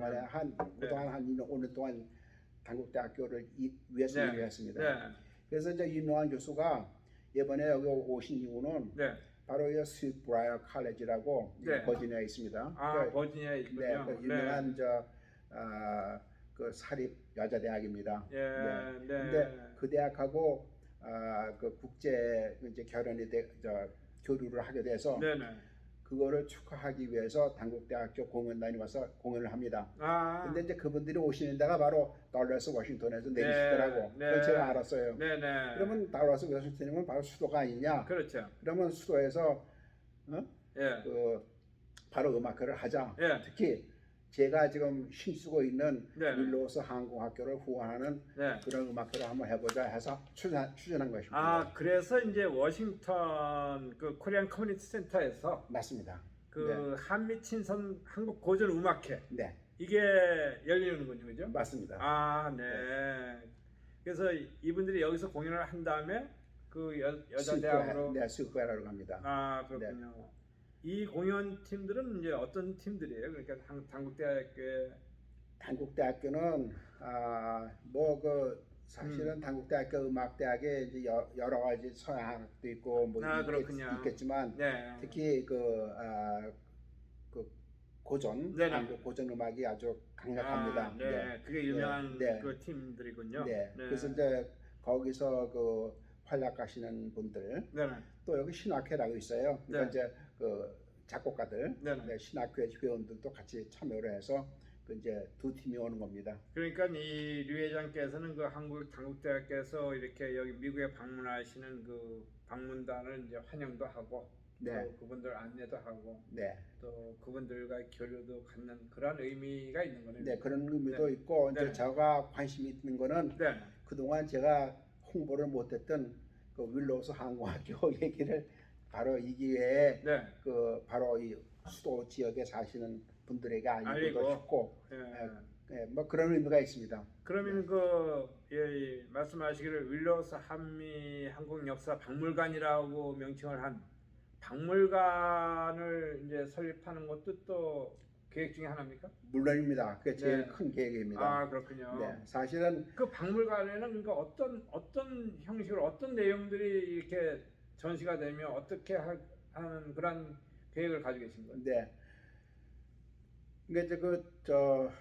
그동안 한 5년 동안 단국대학교를 위해서 네. 일을 했습니다. 네. 그래서 이제 유명한 교수가 이번에 여기 오신 이유는 네. 바로 이 스윗 브라이어 칼레지라고 네. 버지니아에 있습니다. 아, 버지니아에 네, 있군요. 그 유명한 그 사립 여자 대학입니다. 예, 네. 근데 그 대학하고 그 국제 이제 교류를 하게 돼서 네네. 그거를 축하하기 위해서 단국대학교 공연단이 와서 공연을 합니다. 아, 근데 이제 그분들이 오시는 데가 바로 달러스 워싱턴에서 내리시더라고. 네. 그걸 제가 알았어요. 네네. 그러면 달러스 워싱턴이면 바로 수도가 아니냐? 그렇죠. 그러면 수도에서 예. 그 바로 음악회를 하자. 예. 특히 제가 지금 힘쓰고 있는 네. 윌로우스 항공학교를 후원하는 네. 그런 음악회를 한번 해보자 해서 추진한 것입니다. 아, 그래서 이제 워싱턴 그 코리안 커뮤니티 센터에서 맞습니다. 그 한미 친선 한국 고전 음악회 네, 이게 열리는군요, 그죠? 맞습니다. 아, 네. 그래서 이분들이 여기서 공연을 한 다음에 그 여자 대학으로 네, 스위크웨라로 갑니다. 아, 그렇군요. 이 공연 팀들은 이제 어떤 팀들이에요? 그러니까 단국대학교에 단국대학교는 뭐 그 사실은 단국대학교 음악대학에 이제 여러 가지 서양학도 있고 뭐 그렇군요. 있겠지만 네. 특히 그 고전 네네. 한국 고전 음악이 아주 강력합니다. 아, 네. 그게 유명한 네. 그 팀들이군요. 네. 그래서 이제 거기서 그 활약하시는 분들 네. 또 여기 신학회라고 있어요. 그러니까 네. 이제 그 작곡가들, 네네. 신학회 회원들도 같이 참여를 해서 그 이제 두 팀이 오는 겁니다. 그러니까 이 류 회장께서는 그 한국 단국대학교에서 이렇게 여기 미국에 방문하시는 그 방문단을 이제 환영도 하고 네. 또 그분들 안내도 하고 네, 또 그분들과 교류도 갖는 그런 의미가 있는 거네요. 네 그런 의미도 네. 있고 이제 네. 제가 관심이 있는 거는 네. 그동안 제가 홍보를 못했던 그 윌로우스 항공학교 얘기를 바로 이 기회에 네. 그 바로 이 수도 지역에 사시는 분들에게 알리고 알리고. 싶고 예. 뭐 그런 의미가 있습니다. 그러면 그 말씀하시기를 윌로우스 한미 항공 역사 박물관이라고 명칭을 한 박물관을 이제 설립하는 것도 또 계획 중에 하나입니까? 물론입니다. 그게 제일 네. 큰 계획입니다. 아, 그렇군요. 네, 사실은 그 박물관에는 그러니까 어떤 형식으로 어떤 내용들이 이렇게 전시가 되며 어떻게 하는 그런 계획을 가지고 계신 거예요? 네. 그러니까 이제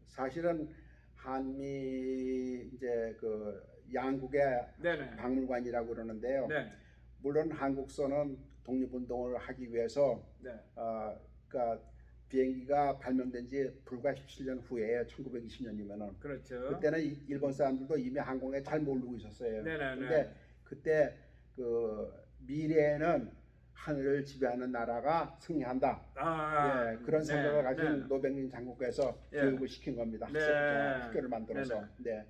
사실은 한미 이제 그 양국의 네네. 박물관이라고 그러는데요. 네. 물론 한국서는 독립운동을 하기 위해서 네. 그러니까 비행기가 발명된 지 불과 17년 후에 1920년이면은 그렇죠. 그때는 일본 사람들도 이미 항공에 잘 모르고 있었어요. 네네네. 근데 그때 그 미래에는 하늘을 지배하는 나라가 승리한다. 예, 그런 생각을 가진 노백민 장군께서 예. 교육을 시킨 겁니다. 네. 학교를 만들어서. 네.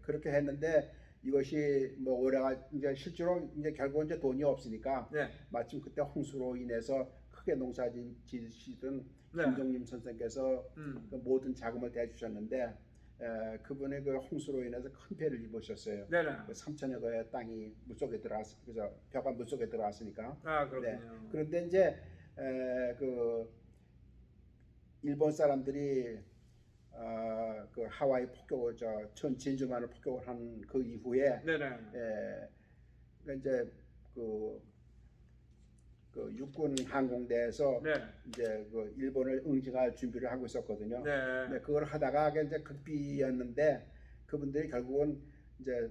그렇게 했는데 이것이 뭐 오래가 이제 실제로 이제 결국은 이제 돈이 없으니까 네. 마침 그때 홍수로 인해서 크게 농사 지으시던 네. 김종림 선생께서 그 모든 자금을 대주셨는데 그분의 그 홍수로 인해서 큰 피해를 입으셨어요. 네네. 그 3천여 거의 땅이 물속에 들어갔, 그래서 벼가 물속에 들어갔으니까. 아, 그렇군요. 그런데 이제 그 일본 사람들이 그 하와이 폭격을 진주만을 폭격을 한 그 이후에 네네. 그러니까 이제 그 육군 항공대에서 네. 이제 그 일본을 응징할 준비를 하고 있었거든요. 네. 네, 그걸 하다가 이제 극비였는데 그분들이 결국은 이제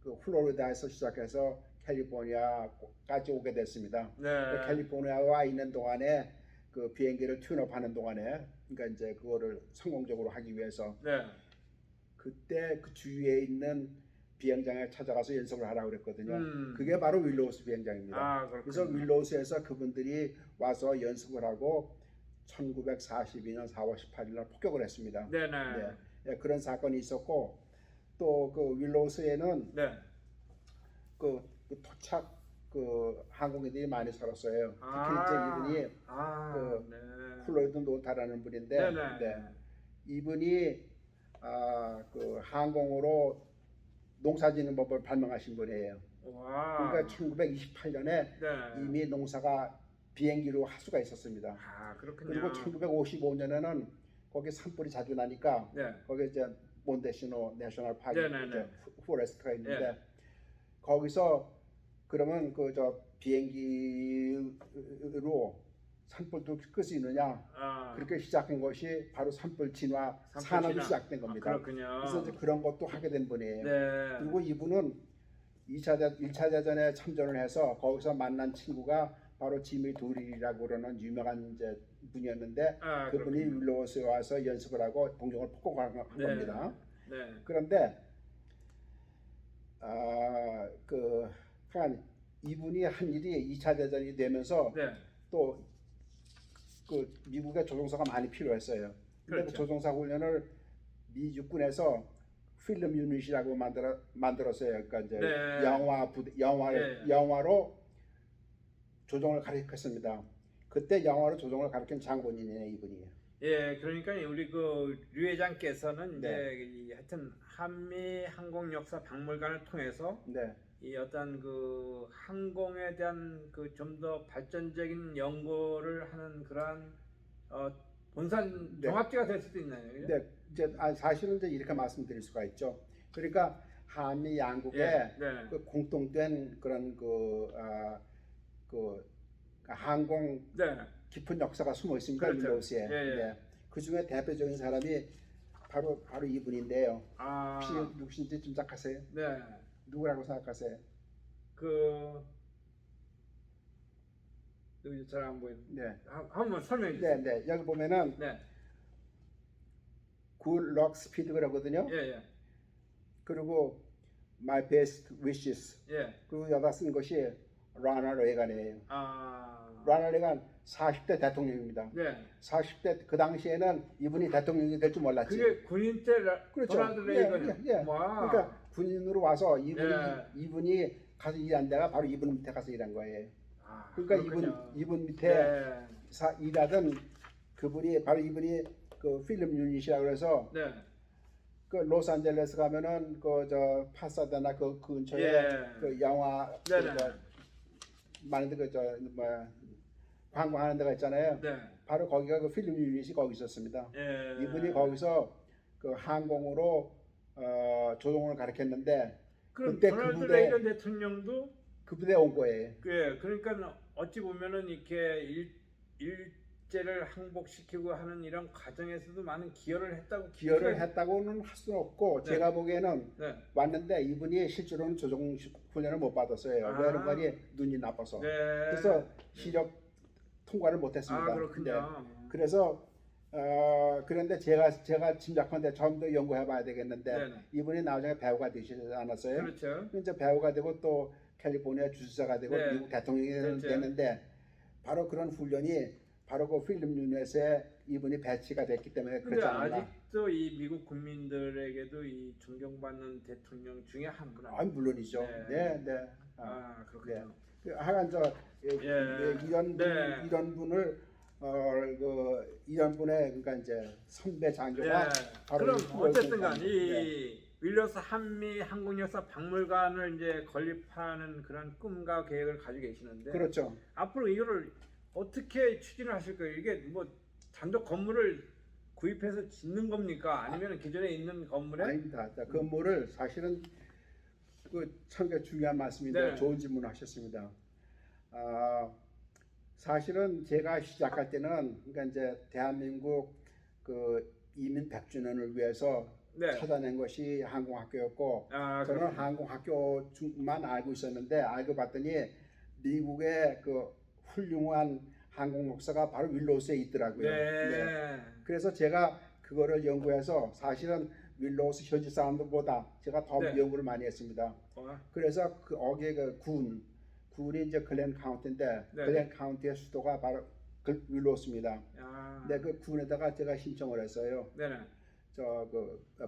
그 플로리다에서 시작해서 캘리포니아까지 오게 됐습니다. 네. 그 캘리포니아에 와 있는 동안에 그 비행기를 튠업하는 동안에 그러니까 이제 그거를 성공적으로 하기 위해서 네. 그때 그 주위에 있는 비행장에 찾아가서 연습을 하라고 그랬거든요. 음. 그게 바로 윌로우스 비행장입니다. 아, 그래서 그렇군요. 윌로우스에서 그분들이 와서 연습을 하고 1942년 4월 18일 날 폭격을 했습니다. 네네. 네, 그런 사건이 있었고 또 그 윌로우스에는 네. 그 토착 그 항공인들이 많이 살았어요. 특히 아. 이제 이분이 그 네. 플로이드 노타라는 분인데 네네. 네, 이분이 그 항공으로 농사짓는 법을 발명하신 분이에요. 와. 그러니까 1928년에 네. 이미 농사가 비행기로 할 수가 있었습니다. 아, 그렇군요. 그리고 1955년에는 거기 산불이 자주 나니까 네. 거기 이제 몬테시노 내셔널 파크 네네네. 포레스트가 있는데 네. 거기서 그러면 그 저 비행기로 산불도 끌 수 있느냐 아, 그렇게 시작한 것이 바로 산불 진화 산불 산업이 진화. 시작된 겁니다. 그렇군요. 그래서 이제 그런 것도 하게 된 분이에요. 네. 그리고 이분은 1차 대전에 참전을 해서 거기서 만난 친구가 바로 지미 도릴이라고 그러는 유명한 이제 분이었는데 아, 그분이 그렇군요. 윌로우스에 와서 연습을 하고 동정을 폭곡한 네. 겁니다. 네. 그런데 이분이 한 일이 2차 대전이 되면서 네. 또 그 미국의 조종사가 많이 필요했어요. 근데 그렇죠. 그 조종사 훈련을 미 육군에서 필름 유닛이라고 만들었어요. 그러니까 이제 네. 영화로 조종을 가르쳤습니다. 그때 영화로 조종을 가르친 장본인이에요, 이분이. 예, 그러니까 우리 그 류 회장께서는 네. 이제 하여튼 한미 항공 역사 박물관을 통해서 네. 이 어떤 그 항공에 대한 그 좀 더 발전적인 연구를 하는 그러한 본산 네. 종합지가 될 수도 있나요? 그죠? 근데 이제 사실은 이제 이렇게 말씀드릴 수가 있죠. 그러니까 한미 양국의 예, 네. 그 공통된 그런 그 항공 네. 깊은 역사가 숨어 있습니다. 그렇죠. 윌로우스에. 예, 예. 네. 그 중에 대표적인 사람이 바로 이분인데요. 아, 혹시 누구신지 짐작하세요? 네. 누구라고 생각하세요? 여기 잘 안 보이는. 네. 한번 설명해 주세요. 네, 네. 여기 보면은 네. Good Luck Speed 그러거든요. 예, 예. 그리고 My Best Wishes. 예. 그리고 여기다 쓴 것이 라널 레간이에요. 아. 라널 레간 40대 대통령입니다. 네. 40대 그 당시에는 이분이 대통령이 될 줄 몰랐지. 그게 군인 때 그렇죠. 도널드 레이건. 예. 와. 그러니까 군인으로 와서 예. 이분이 가서 일한 데가 바로 이분 밑에 가서 일한 거예요. 아, 그러니까 그렇군요. 이분 밑에 네. 일하던 그분이 바로 이분이 그 필름 유닛이라고 그래서 네. 그 로스앤젤레스 가면은 그 저 파사데나 그 근처에 예. 그 영화 네네. 많은데 그 저 뭐야 관광하는 데가 있잖아요. 네. 바로 거기가 그 필름 유닛이 거기 있었습니다. 예. 이분이 거기서 그 항공으로 조종을 가르쳤는데 그럼 그때 도널드 그 레이건 대통령도 부대에 온 거예요. 그러니까 어찌 보면은 이렇게 일제를 항복시키고 하는 이런 과정에서도 많은 기여를 했다고 기여를 했다고는 할 수는 없고 네. 제가 보기에는 네. 왔는데 이분이 실제로는 조종 훈련을 못 받았어요. 아. 왜 그런가니 눈이 나빠서. 네. 그래서 시력 통과를 못했습니다. 아, 그렇군요. 그래서 그런데 제가 짐작컨대 좀 더 연구해봐야 되겠는데 네네. 이분이 나중에 배우가 되시지 않았어요? 그렇죠. 이제 배우가 되고 또 캘리포니아 주지사가 되고 네. 미국 대통령이 그렇죠. 됐는데 바로 그런 훈련이 바로 그 필름 유닛에 이분이 배치가 됐기 때문에 근데 그렇지 않나. 아직도 이 미국 국민들에게도 이 존경받는 대통령 중에 한 분 아니에요? 물론이죠. 네. 네. 아, 그렇군요. 하여간 이런 분을 이런 분의 그러니까 이제 선배 장교가 바로 그럼 이 어쨌든 간 네. 이 윌러스 한미 항공역사 박물관을 이제 건립하는 그런 꿈과 계획을 가지고 계시는데 그렇죠. 앞으로 이거를 어떻게 추진을 하실 거예요? 이게 뭐 단독 건물을 구입해서 짓는 겁니까? 아니면 기존에 있는 건물에? 아닙니다. 건물을 사실은 참 중요한 말씀인데 네. 좋은 질문을 하셨습니다. 사실은 제가 시작할 때는 그러니까 이제 대한민국 그 이민 100주년을 위해서 네. 찾아낸 것이 항공학교였고 저는 그렇군요. 항공학교만 알고 있었는데 알고 봤더니 미국의 그 훌륭한 항공 역사가 바로 윌로우스에 있더라고요. 네. 그래서 제가 그거를 연구해서 사실은 윌로우스 현지 사람들보다 제가 더 네. 연구를 많이 했습니다. 그래서 거기에 군이 이제 글렌 카운티인데 네. 글렌 카운티의 수도가 바로 윌로우스입니다. 근데 그 군에다가 제가 신청을 했어요. 네네.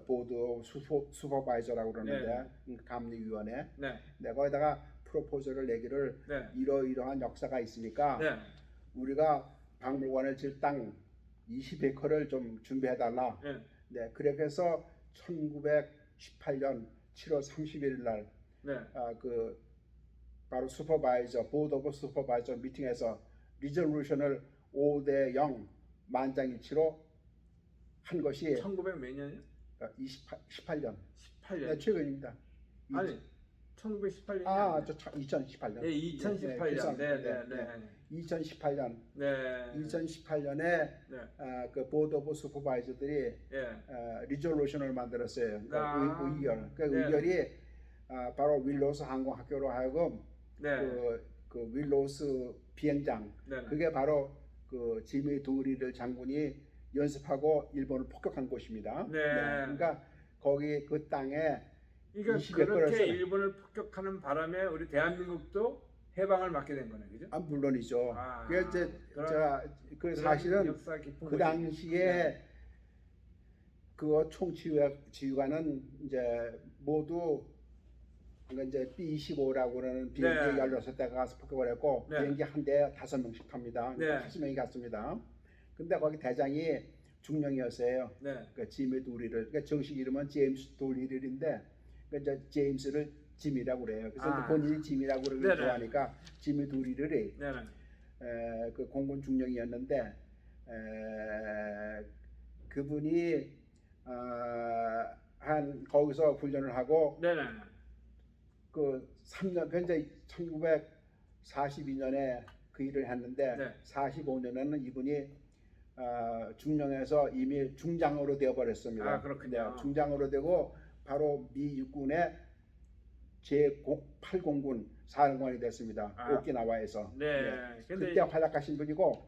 보드 슈퍼바이저라고 그러는데 감리위원회. 네. 거기다가 프로포즈를 내기를 네. 이러이러한 역사가 있으니까 네. 우리가 박물관을 질 땅 20에커를 좀 준비해달라. 네. 그렇게 해서 1918년 7월 31일 날 네. 바로 슈퍼바이저, 보드 오브 슈퍼바이저 미팅에서 리졸루션을 5대0 만장일치로 한 것이 1900 몇 년이요? 18년. 18년. 네, 최근입니다. 아니 1918년이 아, 저 2018년. 예, 2018년. 네, 네, 네. 2018년. 네. 2018년에 네. 그 보드 오브 슈퍼바이저들이 예. 리졸루션을 만들었어요. 그러니까 아. 의결. 그 네. 의결이 바로 윌로스 항공학교로 하여금 네. 그 윌로스 비행장. 네. 그게 바로 그 지미 도리를 장군이 연습하고 일본을 폭격한 곳입니다. 네. 그러니까 거기 그 땅에 그러니까 20여 그렇게 건을 일본을 폭격하는 바람에 우리 대한민국도 해방을 맞게 된 거네, 그죠? 물론이죠. 아, 그게 이제 그런- 제가 그 그런 사실은 역사 깊은 그 곳이- 당시에 네. 그 총지휘관은 이제 모두 그러니까 이제 B-25라고 그러는 비행기 네. 16대가 가서 폭격을 했고 네. 비행기 한 대에 5명씩 탑니다. 네. 5명이 갔습니다. 근데 거기 대장이 중령이었어요. 네. 그 지미 도리를, 그러니까 정식 이름은 제임스 도리를인데, 그러니까 이제 제임스를 짐이라고 그래요. 그래서 아. 본인이 짐이라고 그러는 네네. 좋아하니까 지미 도리를이 네네. 그 공군 중령이었는데 그분이 한 거기서 훈련을 하고 네네. 그 3년 현재 1942년에 그 일을 했는데 네. 45년에는 이분이 중령에서 이미 중장으로 되어버렸습니다. 아, 그렇군요. 네, 중장으로 되고 바로 미 육군의 제8공군 사령관이 됐습니다. 아. 오키나와에서. 네. 근데 그때 활약하신 분이고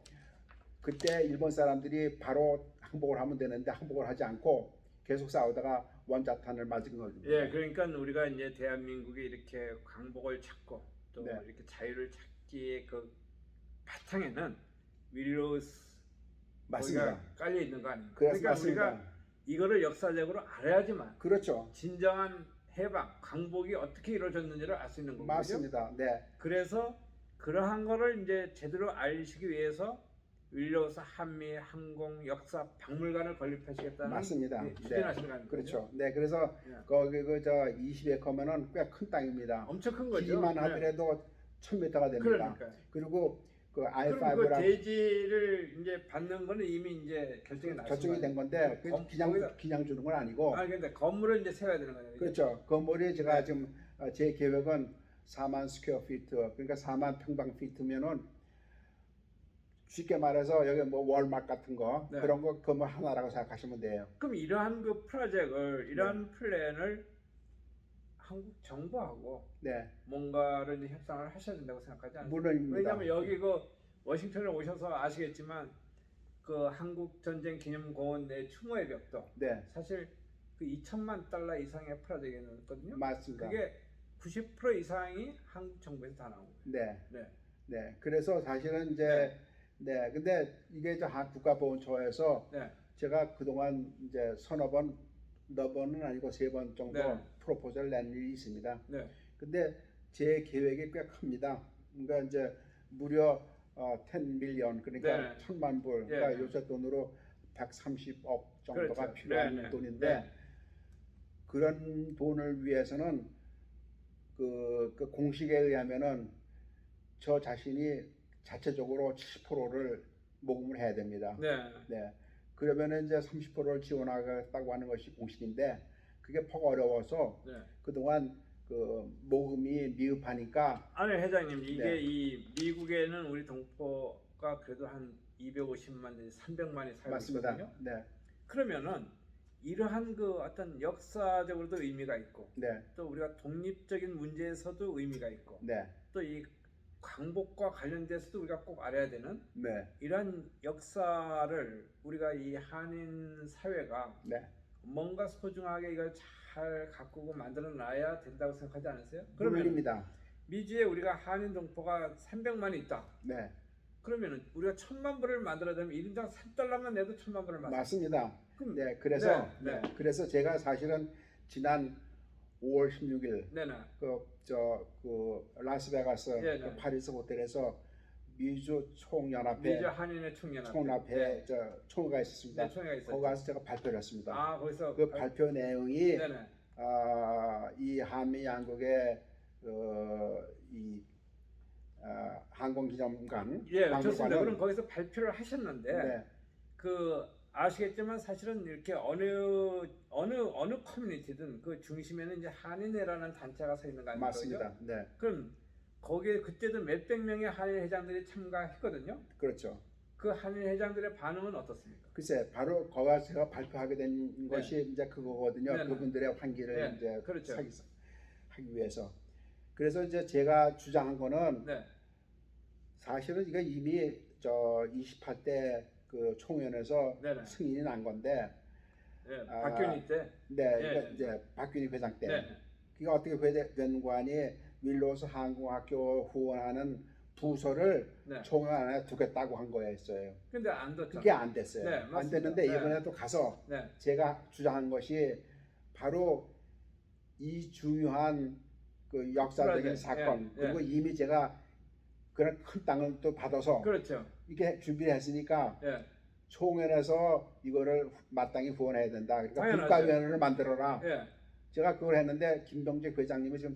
그때 일본 사람들이 바로 항복을 하면 되는데 항복을 하지 않고 계속 싸우다가 원자탄을 맞은 겁니다. 예, 그러니까 우리가 이제 대한민국이 이렇게 광복을 찾고 또 네. 이렇게 자유를 찾기에 그 바탕에는 윌로스 맞습니다. 깔려 있는 거 아닙니까? 그래서 그러니까 맞습니다. 우리가 이거를 역사적으로 알아야지만 그렇죠. 진정한 해방, 광복이 어떻게 이루어졌는지를 알 수 있는 거거든요. 맞습니다. 네. 그래서 그러한 거를 이제 제대로 알시기 위해서 윌로스 한미 항공 역사 박물관을 건립하시겠다는 맞습니다. 추진하시는 거 아닙니까? 그렇죠. 네, 그래서 네. 거기 그저 20에커면은 꽤 큰 땅입니다. 엄청 큰 거죠. 길이만 네. 하더라도 1000m가 됩니다. 그러니까요. 그리고 그 그럼 그 I5랑 대지를 이제 받는 거는 이미 이제 결정이 났어요. 결정이 된 건데 그냥 거기다- 그냥 주는 건 아니고 아 근데 건물을 이제 세워야 되는 거예요. 그렇죠. 건물이 제가 네. 지금 제 계획은 4만 스퀘어 피트 그러니까 4만 평방 피트면은 쉽게 말해서 여기 뭐 월막 같은 거 네. 그런 거 건물 하나라고 생각하시면 돼요. 그럼 이러한 그 프로젝트를 이러한 플랜을 한국 정부하고 네, 뭔가를 이제 협상을 하셔야 된다고 생각하지 않아요? 물론입니다. 왜냐하면 여기 그 워싱턴에 오셔서 아시겠지만 그 한국 전쟁 기념공원 내 추모의 벽도 네, 사실 그 2천만 달러 이상의 프로젝트였거든요. 맞습니다. 그게 90% 이상이 한국 정부에서 다 나온 거예요. 네, 네. 네. 그래서 사실은 이제 네, 근데 이게 저 국가보훈처에서 네. 제가 그동안 이제 서너 번, 너 번은 아니고 3번 정도 네. 프로포즈를 낸 일이 있습니다. 네. 근데 제 계획이 꽤 큽니다. 그러니까 이제 무려 10 밀리언 그러니까 네. 1000만 불 네. 그러니까 요새 돈으로 130억 정도가 그렇죠. 필요한 네, 네. 돈인데 네. 그런 돈을 위해서는 그 공식에 의하면은 저 자신이 자체적으로 70%를 모금을 해야 됩니다. 네. 네. 그러면 이제 30%를 지원하겠다고 하는 것이 공식인데 그게 퍽 어려워서 네. 그동안 그 모금이 미흡하니까 아니 회장님 이게 네. 이 미국에는 우리 동포가 그래도 한 250만 내지 300만이 살고 맞습니다. 있거든요. 네. 그러면은 이러한 그 어떤 역사적으로도 의미가 있고 네. 또 우리가 독립적인 문제에서도 의미가 있고 네. 또 이 광복과 관련돼서도 우리가 꼭 알아야 되는 네. 이런 역사를 우리가 이 한인 사회가 네. 뭔가 소중하게 이걸 잘 가꾸고 만들어 놔야 된다고 생각하지 않으세요? 그러면 물론입니다. 미주에 우리가 한인 동포가 300만이 있다. 네. 그러면은 우리가 1000만 불을 만들어내면 1인당 3달러만 내도 1000만 불을 만들어. 맞습니다. 그럼 네. 그래서 네. 네. 그래서 제가 사실은 지난 5월 16일 네네. 그 라스베가스 네, 그 네. 파리스 호텔에서 미주 총연합회 미주 한인의 총연합회. 총연합회 네. 총회가 있었습니다. 네, 총회가 있었죠. 거기 가서 제가 발표를 했습니다. 아 거기서 그 발표 내용이 네네. 이 한미 양국의 이 항공기념관 예, 좋습니다. 박물관은- 그럼 거기서 발표를 하셨는데 네, 그 아시겠지만 사실은 이렇게 어느 커뮤니티든 그 중심에는 이제 한인회라는 단체가 서 있는 거 아닙니까? 맞습니다. 그죠? 네, 그럼 거기에 그때도 몇백 명의 한인 회장들이 참가했거든요. 그렇죠. 그 한인 회장들의 반응은 어떻습니까? 글쎄, 바로 거가 제가 발표하게 된 것이 이제 그거거든요. 네, 네. 그분들의 환기를 네, 이제 그렇죠. 하기 위해서. 그래서 이제 제가 주장한 거는 네, 사실은 이거 이미 저 28대 그 총회에서 네, 네. 승인이 난 건데, 네, 아, 박균희 때. 네, 네, 그러니까 네. 이제 박균희 회장 때. 네, 그게 어떻게 된 관이 윌로스 항공학교 후원하는 부서를 네. 총회 안에 두겠다고 한 거였어요. 근데 안 됐죠. 그게 안 됐어요. 네, 안 맞습니다. 됐는데 네. 이번에 또 가서 네, 제가 주장한 것이 바로 이 중요한 그 역사적인 그러죠. 사건 예, 그리고 예. 이미 제가 그런 큰 땅을 또 받아서 그렇죠. 이렇게 준비를 했으니까 예, 총회에서 이거를 마땅히 후원해야 된다. 그러니까 당연하죠. 국가위원회를 만들어라. 예, 제가 그걸 했는데 김병재 회장님이 지금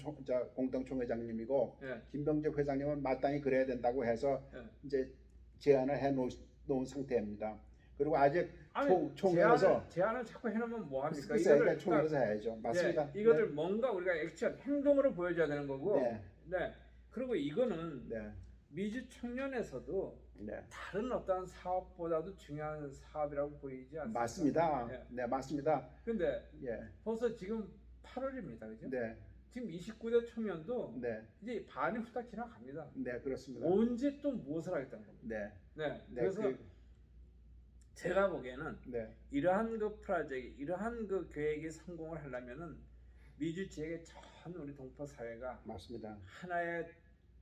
공동총회장님이고 예. 김병재 회장님은 마땅히 그래야 된다고 해서 예. 이제 제안을 해 놓은 상태입니다. 그리고 아직 아니, 총회에서 제안을 자꾸 해놓으면 뭐 합니까? 글쎄, 그러니까 총회에서 해야죠. 맞습니다. 예, 이것을 뭔가 우리가 액션, 행동으로 보여줘야 되는 거고. 네. 네. 그리고 이거는 네. 미주 청년에서도 네. 다른 어떤 사업보다도 중요한 사업이라고 보이지 않습니까? 맞습니다. 예. 네, 맞습니다. 근데 예. 벌써 지금 8월입니다. 그죠? 네. 지금 29대 청년도 네. 이제 반이 후딱 지나갑니다. 네, 그렇습니다. 언제 또 무엇을 하겠다는 겁니다. 네. 네. 네, 그래서 제가 보기에는 네. 이러한 그 프로젝트, 이러한 그 계획이 성공을 하려면은 미주 지역의 전 우리 동포 사회가 맞습니다. 하나의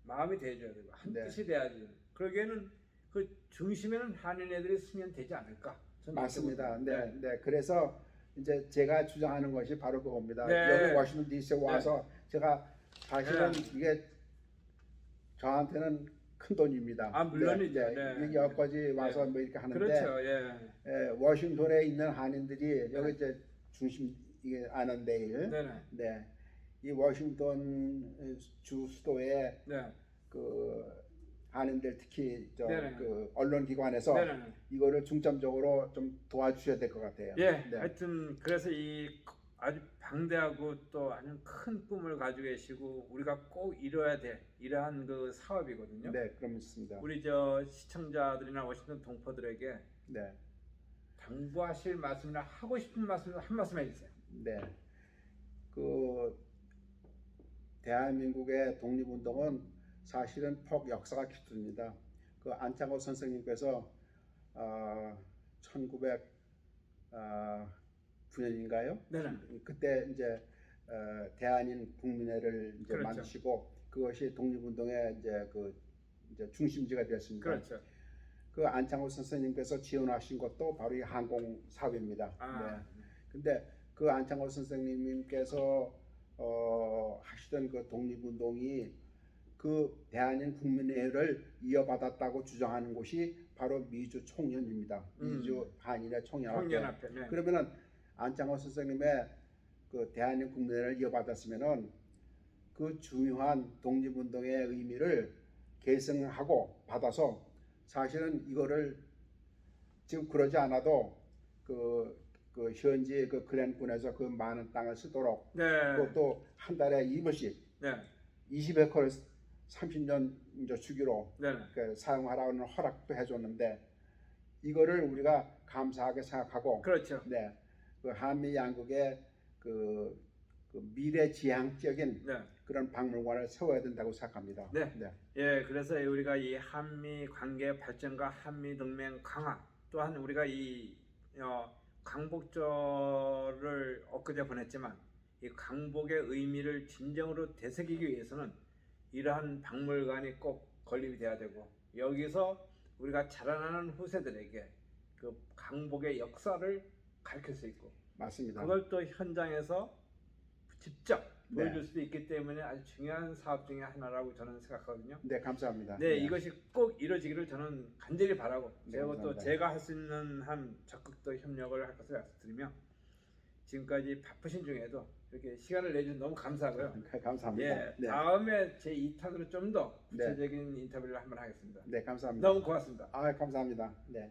마음이 되어줘야 되고 한 네. 뜻이 돼야지. 그러기에는 그 중심에는 한인애들이 서면 되지 않을까? 저는 맞습니다. 이렇게 네, 봅니다. 네. 그래서 이제 제가 주장하는 것이 바로 그겁니다. 네. 여기 워싱턴 DC에 와서 제가 사실은 네. 이게 저한테는 큰 돈입니다. 아, 물론이죠. 네, 네. 네. 여기까지 와서 네. 뭐 이렇게 하는데 그렇죠. 예. 워싱턴에 있는 한인들이 여기 이제 중심 이게 아넌데일, 네네. 네, 이 워싱턴 주 수도에 네. 그 한인들 특히 네네. 그 언론기관에서 네네. 이거를 중점적으로 좀 도와주셔야 될 것 같아요. 예. 네. 하여튼 그래서 이 아주 방대하고 또 아주 큰 꿈을 가지고 계시고 우리가 꼭 이뤄야 될 이러한 그 사업이거든요. 네, 그렇습니다. 우리 저 시청자들이나 워싱턴 동포들에게 네, 당부하실 말씀이나 하고 싶은 말씀 한 말씀 해주세요. 네, 그 대한민국의 독립운동은 사실은 폭 역사가 깊습니다. 그 안창호 선생님께서 1909년인가요? 네네. 그때 이제 대한인 국민회를 이제 그렇죠. 만드시고 그것이 독립운동의 이제 중심지가 되었습니다. 그렇죠. 그 안창호 선생님께서 지원하신 것도 바로 이 항공 사업입니다. 아. 네. 근데 그 안창호 선생님께서 하시던 그 독립운동이 그 대한인 국민회를 이어받았다고 주장하는 곳이 바로 미주 총연입니다. 미주 한인의 총연합회. 총연합회. 네. 그러면은 안창호 선생님의 그 대한인 국민회를 이어받았으면은 그 중요한 독립운동의 의미를 계승하고 받아서 사실은 이거를 지금 그러지 않아도 그 현지 그 글렌군에서 그 많은 땅을 쓰도록 네. 그것도 한 달에 2번씩 네. 20에커를 30년 이제 주기로 네. 그 사용하라는 허락도 해줬는데 이거를 우리가 감사하게 생각하고 그렇죠. 네, 그 한미 양국의 그 미래지향적인 네. 그런 박물관을 세워야 된다고 생각합니다. 네. 네. 예, 그래서 우리가 이 한미 관계 발전과 한미 동맹 강화 또한 우리가 이 강복절을 엊그제 보냈지만 이 강복의 의미를 진정으로 되새기기 위해서는 이러한 박물관이 꼭 건립이 돼야 되고 여기서 우리가 자라나는 후세들에게 그 강복의 역사를 가르칠 수 있고 맞습니다. 그걸 또 현장에서 직접 네. 보여줄 수도 있기 때문에 아주 중요한 사업 중에 하나라고 저는 생각하거든요. 네, 감사합니다. 네, 이것이 꼭 이루어지기를 저는 간절히 바라고 네, 그리고 또 감사합니다. 제가 할 수 있는 한 적극 더 협력을 할 것을 약속드리며 지금까지 바쁘신 중에도 이렇게 시간을 내주셔서 너무 감사하고요. 감사합니다. 예, 네. 다음에 제 2탄으로 좀 더 네. 구체적인 인터뷰를 한번 하겠습니다. 네, 감사합니다. 너무 고맙습니다. 아, 감사합니다. 네.